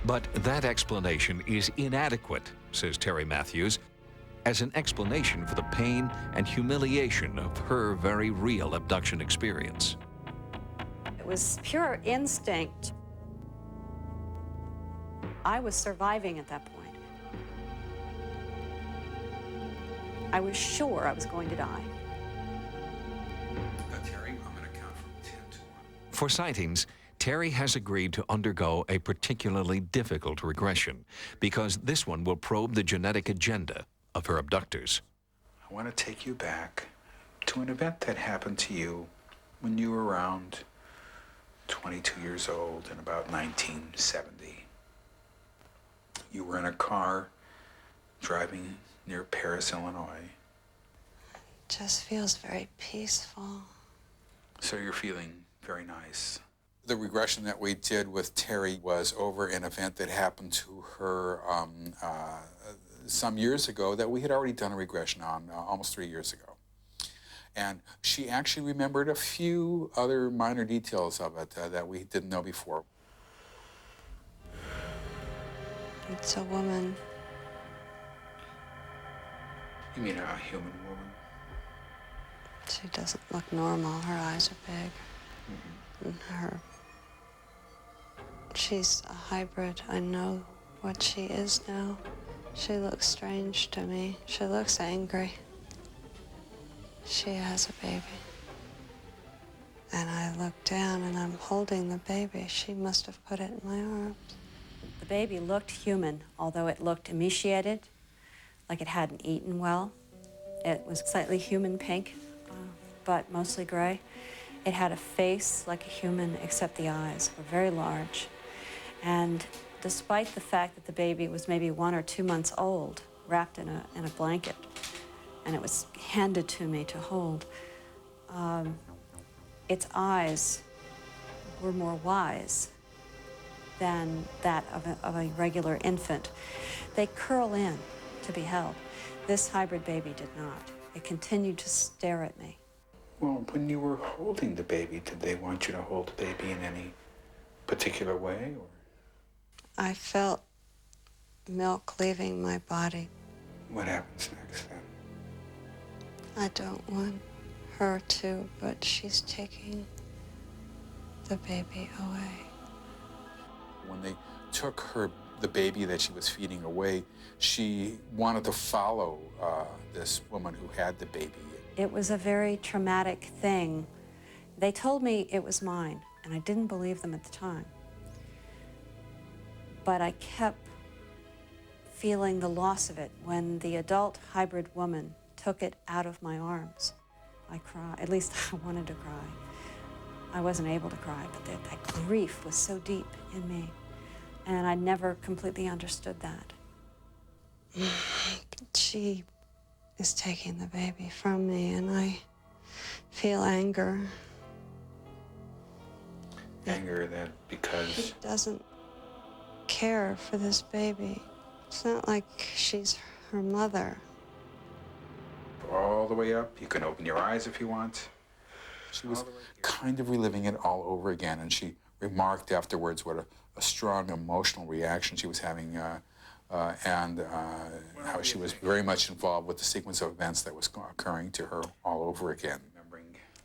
But that explanation is inadequate, says Terry Matthews, as an explanation for the pain and humiliation of her very real abduction experience. It was pure instinct. I was surviving at that point. I was sure I was going to die. Terry, I'm going to count from 10 to 1. For Sightings, Terry has agreed to undergo a particularly difficult regression because this one will probe the genetic agenda of her abductors. I want to take you back to an event that happened to you when you were around 22 years old in about 1970. You were in a car driving near Paris, Illinois. Just feels very peaceful. So you're feeling very nice. The regression that we did with Terry was over an event that happened to her some years ago that we had already done a regression on almost 3 years ago. And she actually remembered a few other minor details of it that we didn't know before. It's a woman. You mean a human woman? She doesn't look normal. Her eyes are big. And she's a hybrid. I know what she is now. She looks strange to me. She looks angry. She has a baby. And I look down and I'm holding the baby. She must have put it in my arms. The baby looked human, although it looked emaciated, like it hadn't eaten well. It was slightly human pink, but mostly gray. It had a face like a human, except the eyes were very large. And despite the fact that the baby was maybe 1 or 2 months old, wrapped in a blanket, and it was handed to me to hold, its eyes were more wise than that of a regular infant. They curl in to be held. This hybrid baby did not. It continued to stare at me. Well, when you were holding the baby, did they want you to hold the baby in any particular way? Or? I felt milk leaving my body. What happens next then? I don't want her to, but she's taking the baby away. When they took the baby that she was feeding away, she wanted to follow this woman who had the baby. It was a very traumatic thing. They told me it was mine, and I didn't believe them at the time. But I kept feeling the loss of it. When the adult hybrid woman took it out of my arms, I cried. At least I wanted to cry. I wasn't able to cry, but that grief was so deep in me. And I never completely understood that. She is taking the baby from me, and I feel anger. Anger that because... She doesn't care for this baby. It's not like she's her mother. All the way up, you can open your eyes if you want. She was kind of reliving it all over again, and she remarked afterwards what a strong emotional reaction she was having, and how she was very much involved with the sequence of events that was occurring to her all over again.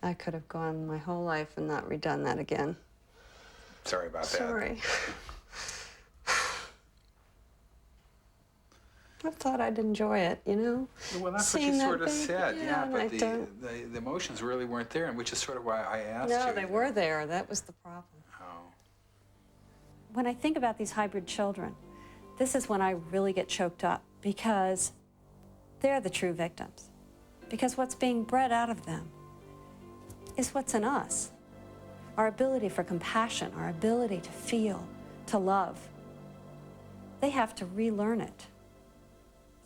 I could have gone my whole life and not redone that again. Sorry about that. Sorry. I thought I'd enjoy it, you know? Well, that's Seeing what you that sort of baby, said, yeah, but the emotions really weren't there, and which is sort of why I asked you. No, they were there. That was the problem. Oh. When I think about these hybrid children, this is when I really get choked up, because they're the true victims. Because what's being bred out of them is what's in us. Our ability for compassion, our ability to feel, to love. They have to relearn it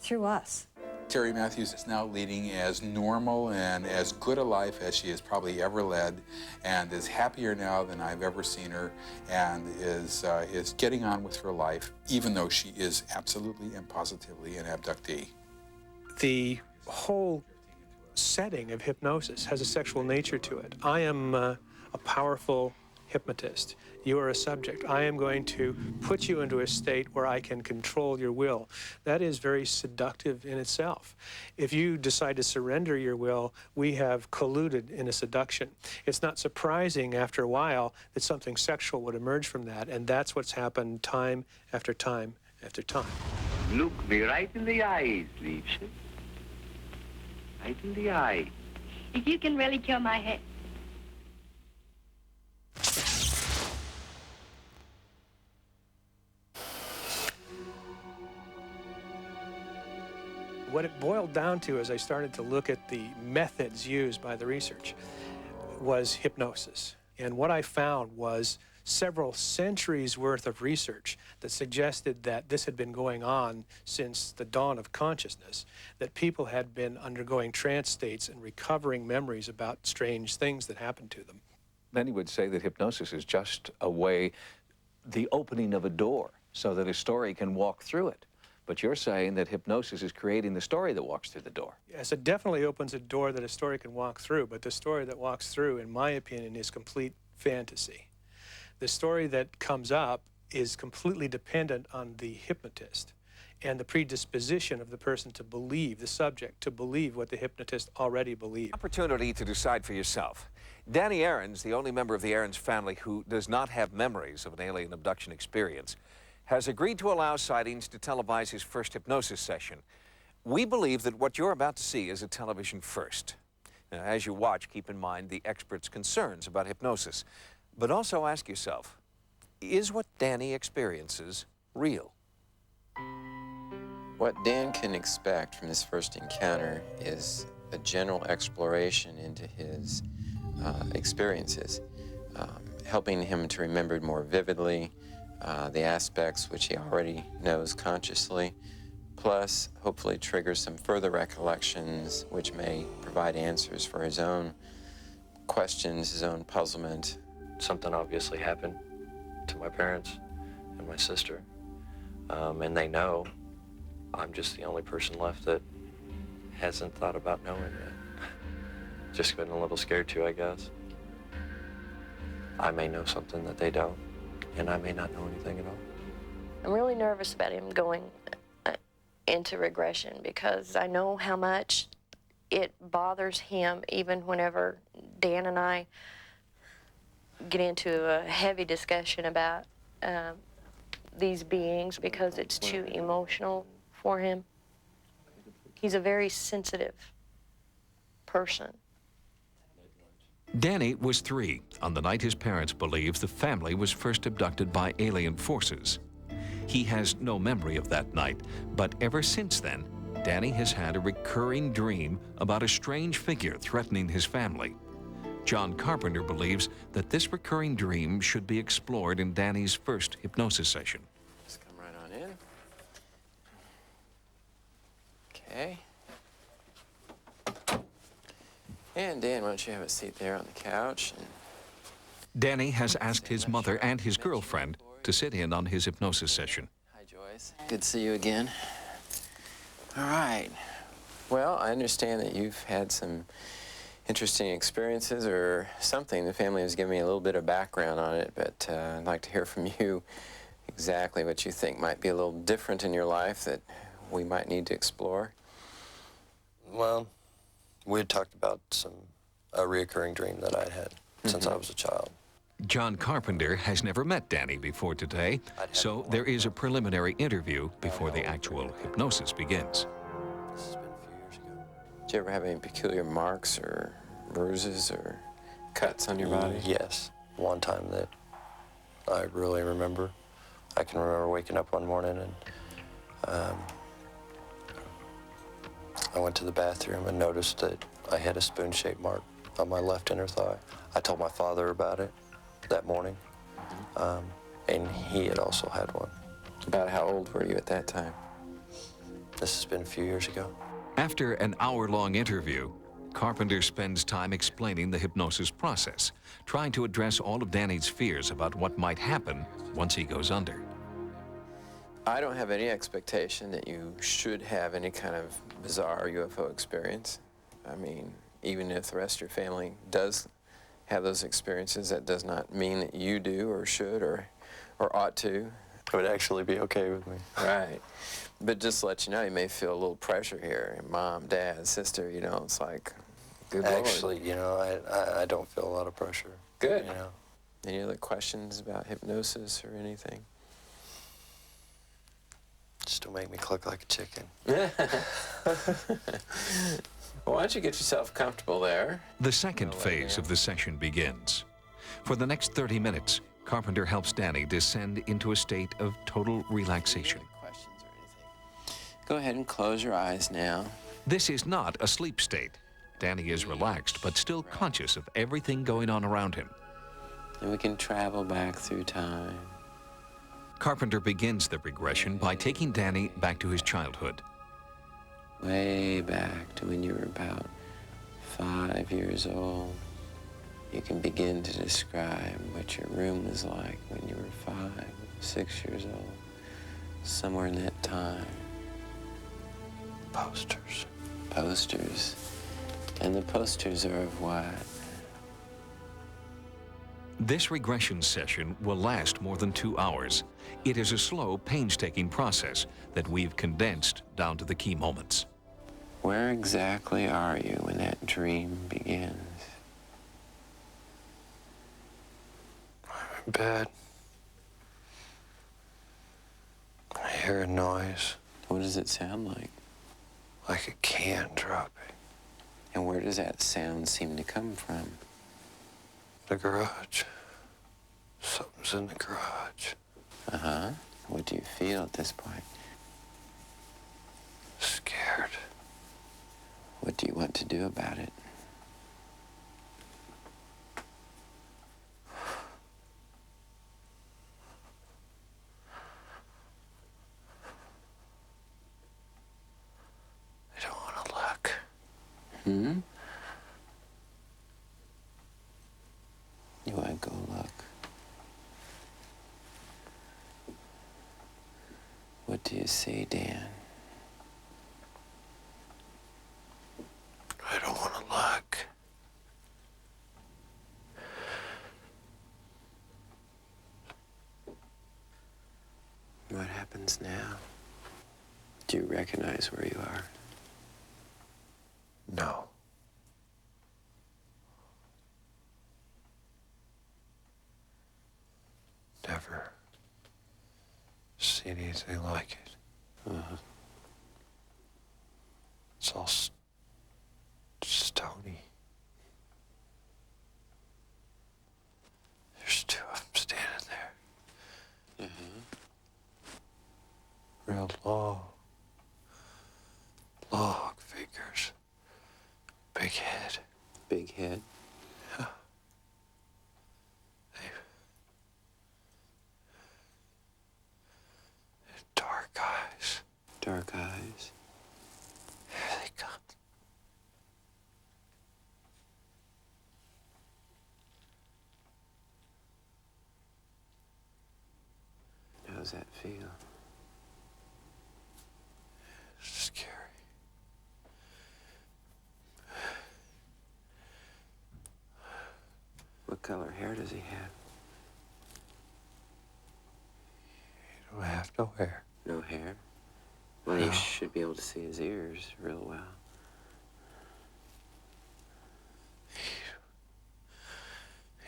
through us. Terry Matthews is now leading as normal and as good a life as she has probably ever led, and is happier now than I've ever seen her, and is getting on with her life, even though she is absolutely and positively an abductee. The whole setting of hypnosis has a sexual nature to it. I am a powerful hypnotist. You are a subject. I am going to put you into a state where I can control your will. That is very seductive in itself. If you decide to surrender your will, we have colluded in a seduction. It's not surprising after a while that something sexual would emerge from that, and that's what's happened time after time after time. Look me right in the eyes, Liebchen. Right in the eye. If you can really kill my head. What it boiled down to as I started to look at the methods used by the research was hypnosis. And what I found was several centuries worth of research that suggested that this had been going on since the dawn of consciousness, that people had been undergoing trance states and recovering memories about strange things that happened to them. Many would say that hypnosis is just a way, the opening of a door, so that a story can walk through it. But you're saying that hypnosis is creating the story that walks through the door. Yes, it definitely opens a door that a story can walk through, but the story that walks through, in my opinion, is complete fantasy. The story that comes up is completely dependent on the hypnotist. and the predisposition of the person to believe, the subject, to believe what the hypnotist already believed. Opportunity to decide for yourself. Danny Aarons, the only member of the Aarons family who does not have memories of an alien abduction experience, has agreed to allow Sightings to televise his first hypnosis session. We believe that what you're about to see is a television first. Now, as you watch, keep in mind the experts' concerns about hypnosis, but also ask yourself, is what Danny experiences real? What Dan can expect from this first encounter is a general exploration into his experiences, helping him to remember more vividly the aspects which he already knows consciously, plus hopefully trigger some further recollections which may provide answers for his own questions, his own puzzlement. Something obviously happened to my parents and my sister, and they know. I'm just the only person left that hasn't thought about knowing yet. Just been a little scared too, I guess. I may know something that they don't, and I may not know anything at all. I'm really nervous about him going into regression because I know how much it bothers him even whenever Dan and I get into a heavy discussion about these beings because it's too emotional for him. He's a very sensitive person. Danny was 3 on the night his parents believe the family was first abducted by alien forces. He has no memory of that night, but ever since then, Danny has had a recurring dream about a strange figure threatening his family. John Carpenter believes that this recurring dream should be explored in Danny's first hypnosis session. Just come right on in. Okay. And Dan, why don't you have a seat there on the couch? Danny has asked his mother and his girlfriend to sit in on his hypnosis session. Hi, Joyce. Good to see you again. All right. Well, I understand that you've had some interesting experiences or something. The family has given me a little bit of background on it, but I'd like to hear from you exactly what you think might be a little different in your life that we might need to explore. Well, we had talked about a reoccurring dream that I'd had since I was a child. John Carpenter has never met Danny before today, so there is a preliminary interview before the actual hypnosis begins. This has been a few years ago. Did you ever have any peculiar marks or bruises or cuts on your body? Yes. One time that I really remember. I can remember waking up one morning and I went to the bathroom and noticed that I had a spoon-shaped mark on my left inner thigh. I told my father about it that morning, and he had also had one. About how old were you at that time? This has been a few years ago. After an hour-long interview, Carpenter spends time explaining the hypnosis process, trying to address all of Danny's fears about what might happen once he goes under. I don't have any expectation that you should have any kind of bizarre UFO experience. I mean, even if the rest of your family does have those experiences, that does not mean that you do or should or ought to. It would actually be okay with me. Right. But just to let you know, you may feel a little pressure here. Mom, dad, sister, you know, it's like, good Lord. Actually, you know, I don't feel a lot of pressure. Good. You know. Any other questions about hypnosis or anything? Just don't make me cluck like a chicken. Well, why don't you get yourself comfortable there? The second phase of the session begins. For the next 30 minutes, Carpenter helps Danny descend into a state of total relaxation. Go ahead and close your eyes now. This is not a sleep state. Danny is relaxed, but still conscious of everything going on around him. And we can travel back through time. Carpenter begins the regression by taking Danny back to his childhood. Way back to when you were about 5 years old. You can begin to describe what your room was like when you were 5, 6 years old. Somewhere in that time. Posters. Posters. And the posters are of what? This regression session will last more than 2 hours. It is a slow, painstaking process that we've condensed down to the key moments. Where exactly are you when that dream begins? I'm in bed. I hear a noise. What does it sound like? Like a can dropping. And where does that sound seem to come from? The garage. Something's in the garage. Uh-huh. What do you feel at this point? Scared. What do you want to do about it? I don't want to look. Hmm? You want to go look? What do you see, Dan? I don't want to look. What happens now? Do you recognize where you are? No. Never seen anything like it. Uh-huh. It's all stony. There's two of them standing there. Real long figures. Big head. Big head? Yeah. Dark eyes. Dark eyes? Here they come. How does that feel? Scary. What color hair does he have? You don't have no hair. No hair? Well, No. you should be able to see his ears real well.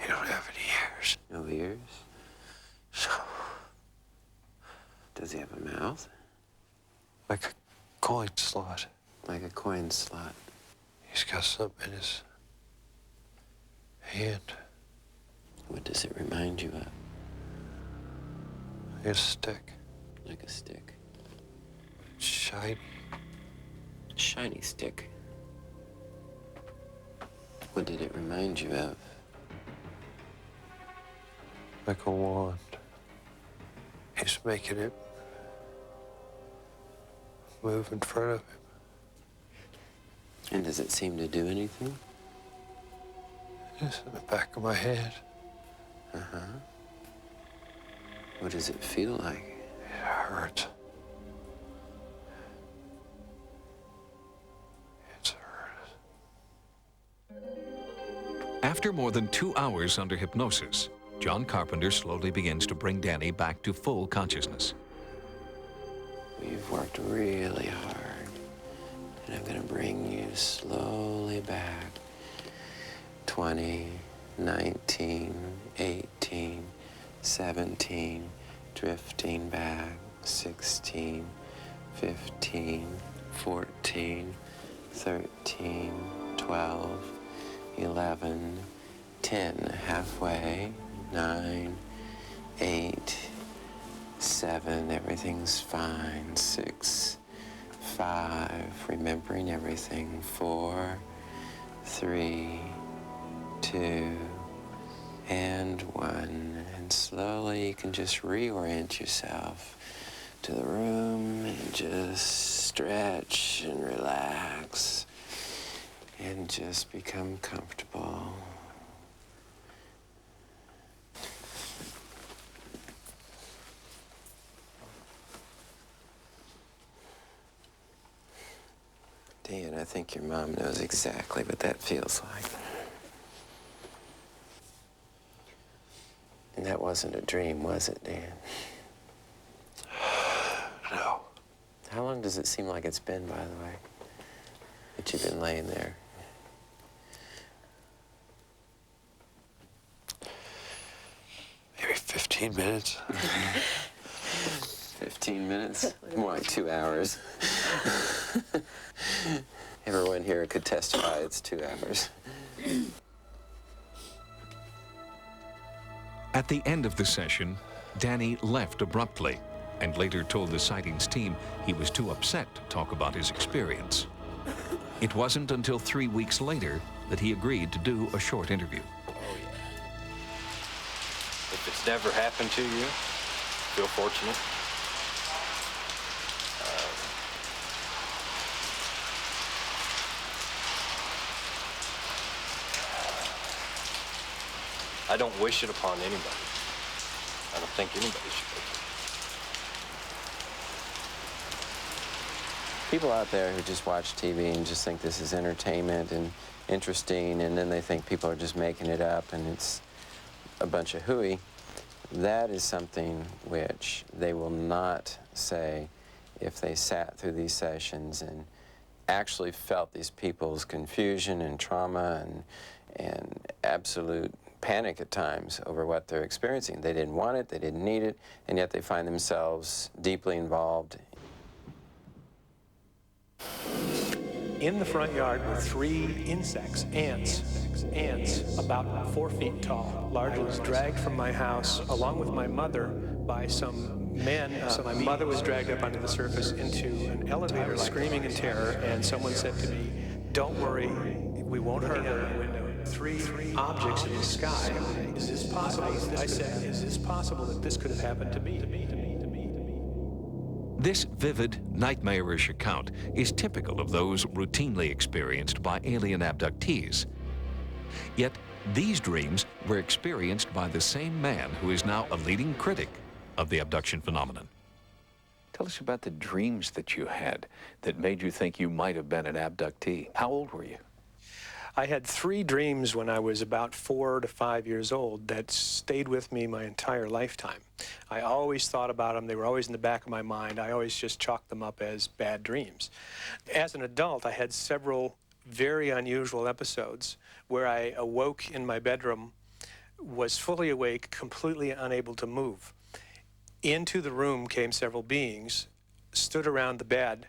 You don't have any ears. No ears? So, Does he have a mouth? like a coin slot. Like a coin slot. He's got something in his hand. What does it remind you of? Like a stick. Like a stick. Shiny. Shiny stick. What did it remind you of? Like a wand. He's making it move in front of him. And does it seem to do anything? It's in the back of my head. Uh-huh. What does it feel like? It hurts. It's hurt. After more than 2 hours under hypnosis, John Carpenter slowly begins to bring Danny back to full consciousness. You've worked really hard, and I'm gonna bring you slowly back. 20, 19, 18, 17, drifting back, 16, 15, 14, 13, 12, 11, 10, halfway, 9, 8, 7, everything's fine, 6, 5, remembering everything, 4, 3, 2, and 1. And slowly you can just reorient yourself to the room and just stretch and relax and just become comfortable. Dan, I think your mom knows exactly what that feels like. That wasn't a dream, was it, Dan? No. How long does it seem like it's been, by the way, that you've been laying there? Maybe 15 minutes. 15 minutes? More like 2 hours. Everyone here could testify it's 2 hours. At the end of the session, Danny left abruptly and later told the Sightings team he was too upset to talk about his experience. It wasn't until 3 weeks later that he agreed to do a short interview. Oh, yeah. If it's never happened to you, feel fortunate. I don't wish it upon anybody. I don't think anybody should. People out there who just watch TV and just think this is entertainment and interesting, and then they think people are just making it up and it's a bunch of hooey, that is something which they will not say if they sat through these sessions and actually felt these people's confusion and trauma and absolute panic at times over what they're experiencing. They didn't want it, they didn't need it, and yet they find themselves deeply involved. In the front yard were 3 insects, ants, about 4 feet tall. I was dragged from my house along with my mother by some men. So my mother was dragged up onto the surface into an elevator, screaming in terror, and someone said to me, "Don't worry, we won't hurt her." 3 objects in the sky. Is this possible? I said, "Is this possible that this could have happened to me?" This vivid, nightmarish account is typical of those routinely experienced by alien abductees. Yet, these dreams were experienced by the same man who is now a leading critic of the abduction phenomenon. Tell us about the dreams that you had that made you think you might have been an abductee. How old were you? I had 3 dreams when I was about 4 to 5 years old that stayed with me my entire lifetime. I always thought about them. They were always in the back of my mind. I always just chalked them up as bad dreams. As an adult, I had several very unusual episodes where I awoke in my bedroom, was fully awake, completely unable to move. Into the room came several beings, stood around the bed.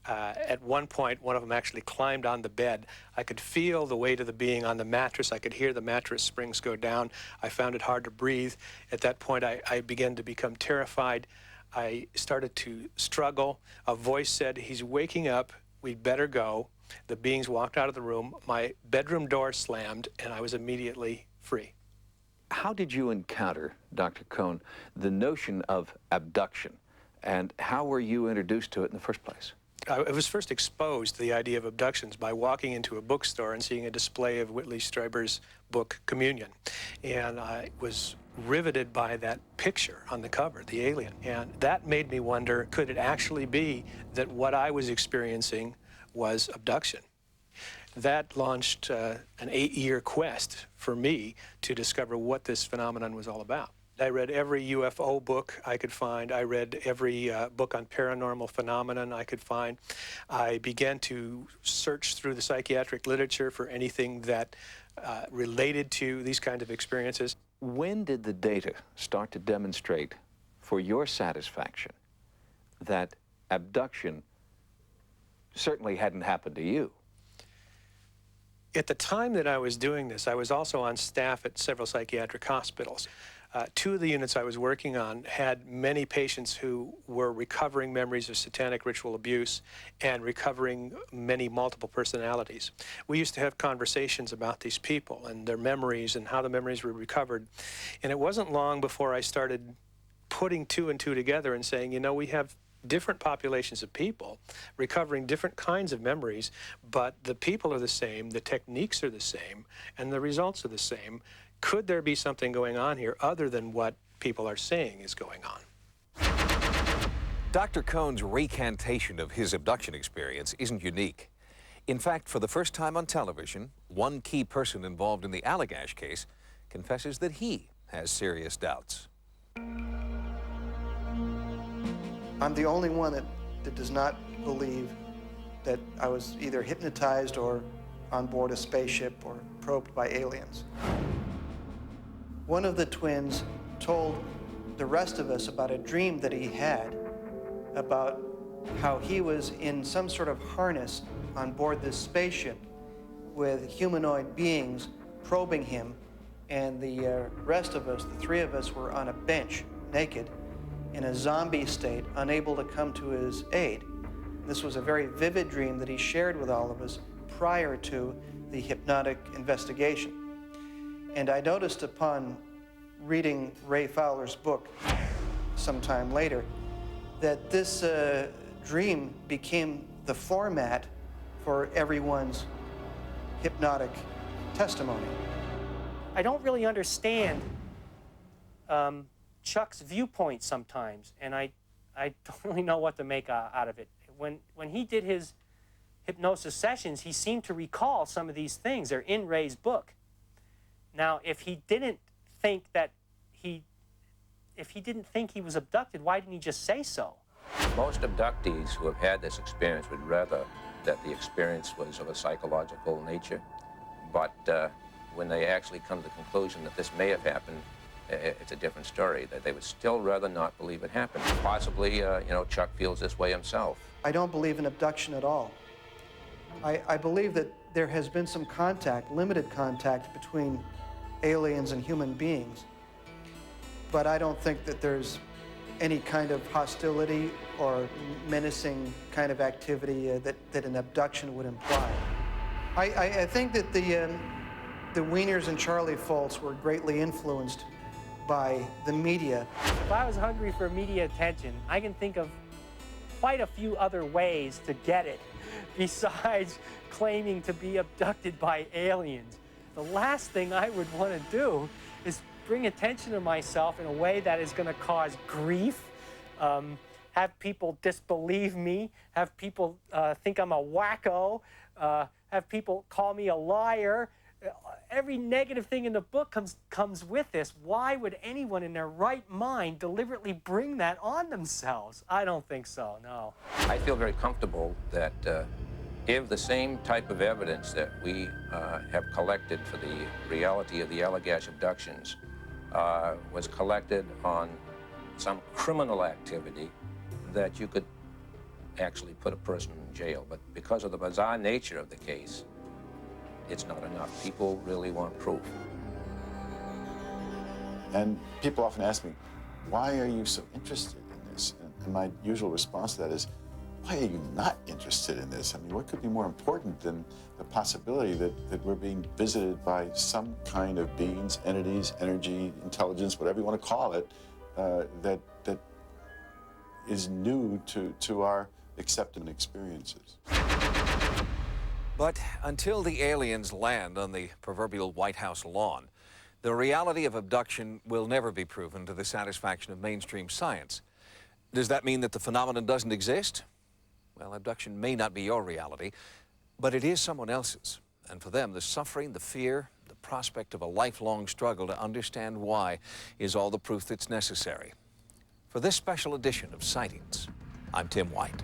At one point, one of them actually climbed on the bed. I could feel the weight of the being on the mattress. I could hear the mattress springs go down. I found it hard to breathe. At that point, I began to become terrified. I started to struggle. A voice said, "He's waking up. We'd better go." The beings walked out of the room. My bedroom door slammed, and I was immediately free. How did you encounter, Dr. Cohn, the notion of abduction, and how were you introduced to it in the first place? I was first exposed to the idea of abductions by walking into a bookstore and seeing a display of Whitley Strieber's book, Communion. And I was riveted by that picture on the cover, the alien. And that made me wonder, could it actually be that what I was experiencing was abduction? That launched an 8-year quest for me to discover what this phenomenon was all about. I read every UFO book I could find. I read every book on paranormal phenomenon I could find. I began to search through the psychiatric literature for anything that related to these kinds of experiences. When did the data start to demonstrate, for your satisfaction, that abduction certainly hadn't happened to you? At the time that I was doing this, I was also on staff at several psychiatric hospitals. 2 of the units I was working on had many patients who were recovering memories of satanic ritual abuse and recovering many multiple personalities. We used to have conversations about these people and their memories and how the memories were recovered. And it wasn't long before I started putting 2 and 2 together and saying, you know, we have different populations of people recovering different kinds of memories, but the people are the same, the techniques are the same, and the results are the same. Could there be something going on here other than what people are saying is going on? Dr. Cohn's recantation of his abduction experience isn't unique. In fact, for the first time on television, one key person involved in the Allagash case confesses that he has serious doubts. I'm the only one that does not believe that I was either hypnotized or on board a spaceship or probed by aliens. One of the twins told the rest of us about a dream that he had about how he was in some sort of harness on board this spaceship with humanoid beings probing him, and the rest of us, the three of us, were on a bench, naked, in a zombie state, unable to come to his aid. This was a very vivid dream that he shared with all of us prior to the hypnotic investigation. And I noticed upon reading Ray Fowler's book sometime later that this dream became the format for everyone's hypnotic testimony. I don't really understand Chuck's viewpoint sometimes, and I don't really know what to make out of it. When he did his hypnosis sessions, he seemed to recall some of these things. They're in Ray's book. Now, if he didn't think he was abducted, why didn't he just say so? Most abductees who have had this experience would rather that the experience was of a psychological nature, but when they actually come to the conclusion that this may have happened, it's a different story, that they would still rather not believe it happened. Possibly, Chuck feels this way himself. I don't believe in abduction at all. I believe that there has been some contact, limited contact, between aliens and human beings, but I don't think that there's any kind of hostility or menacing kind of activity that an abduction would imply. I think that the Wieners and Charlie Foltz were greatly influenced by the media. If I was hungry for media attention, I can think of quite a few other ways to get it besides claiming to be abducted by aliens. The last thing I would want to do is bring attention to myself in a way that is going to cause grief, have people disbelieve me, have people think I'm a wacko, have people call me a liar. Every negative thing in the book comes with this. Why would anyone in their right mind deliberately bring that on themselves? I don't think so, no. I feel very comfortable that if the same type of evidence that we have collected for the reality of the Allagash abductions was collected on some criminal activity, that you could actually put a person in jail. But because of the bizarre nature of the case, it's not enough. People really want proof. And people often ask me, why are you so interested in this? And my usual response to that is, why are you not interested in this? I mean, what could be more important than the possibility that we're being visited by some kind of beings, entities, energy, intelligence, whatever you want to call it, that is new to our accepted experiences. But until the aliens land on the proverbial White House lawn, the reality of abduction will never be proven to the satisfaction of mainstream science. Does that mean that the phenomenon doesn't exist? Well, abduction may not be your reality, but it is someone else's. And for them, the suffering, the fear, the prospect of a lifelong struggle to understand why is all the proof that's necessary. For this special edition of Sightings, I'm Tim White.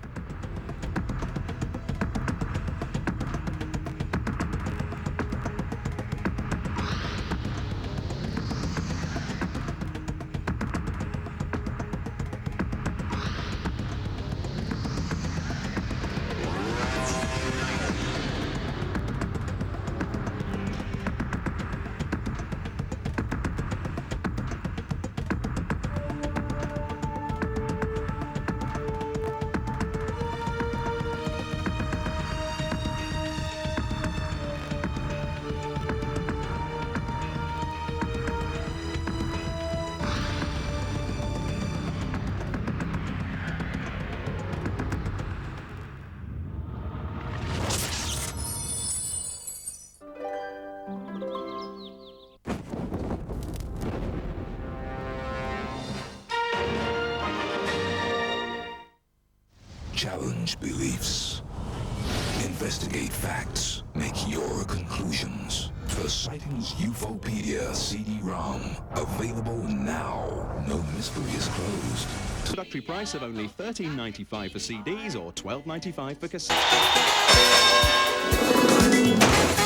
Challenge beliefs. Investigate facts. Make your conclusions. For Sightings UFOpedia CD-ROM. Available now. No mystery is closed. Introductory price of only $13.95 for CDs or $12.95 for cassettes.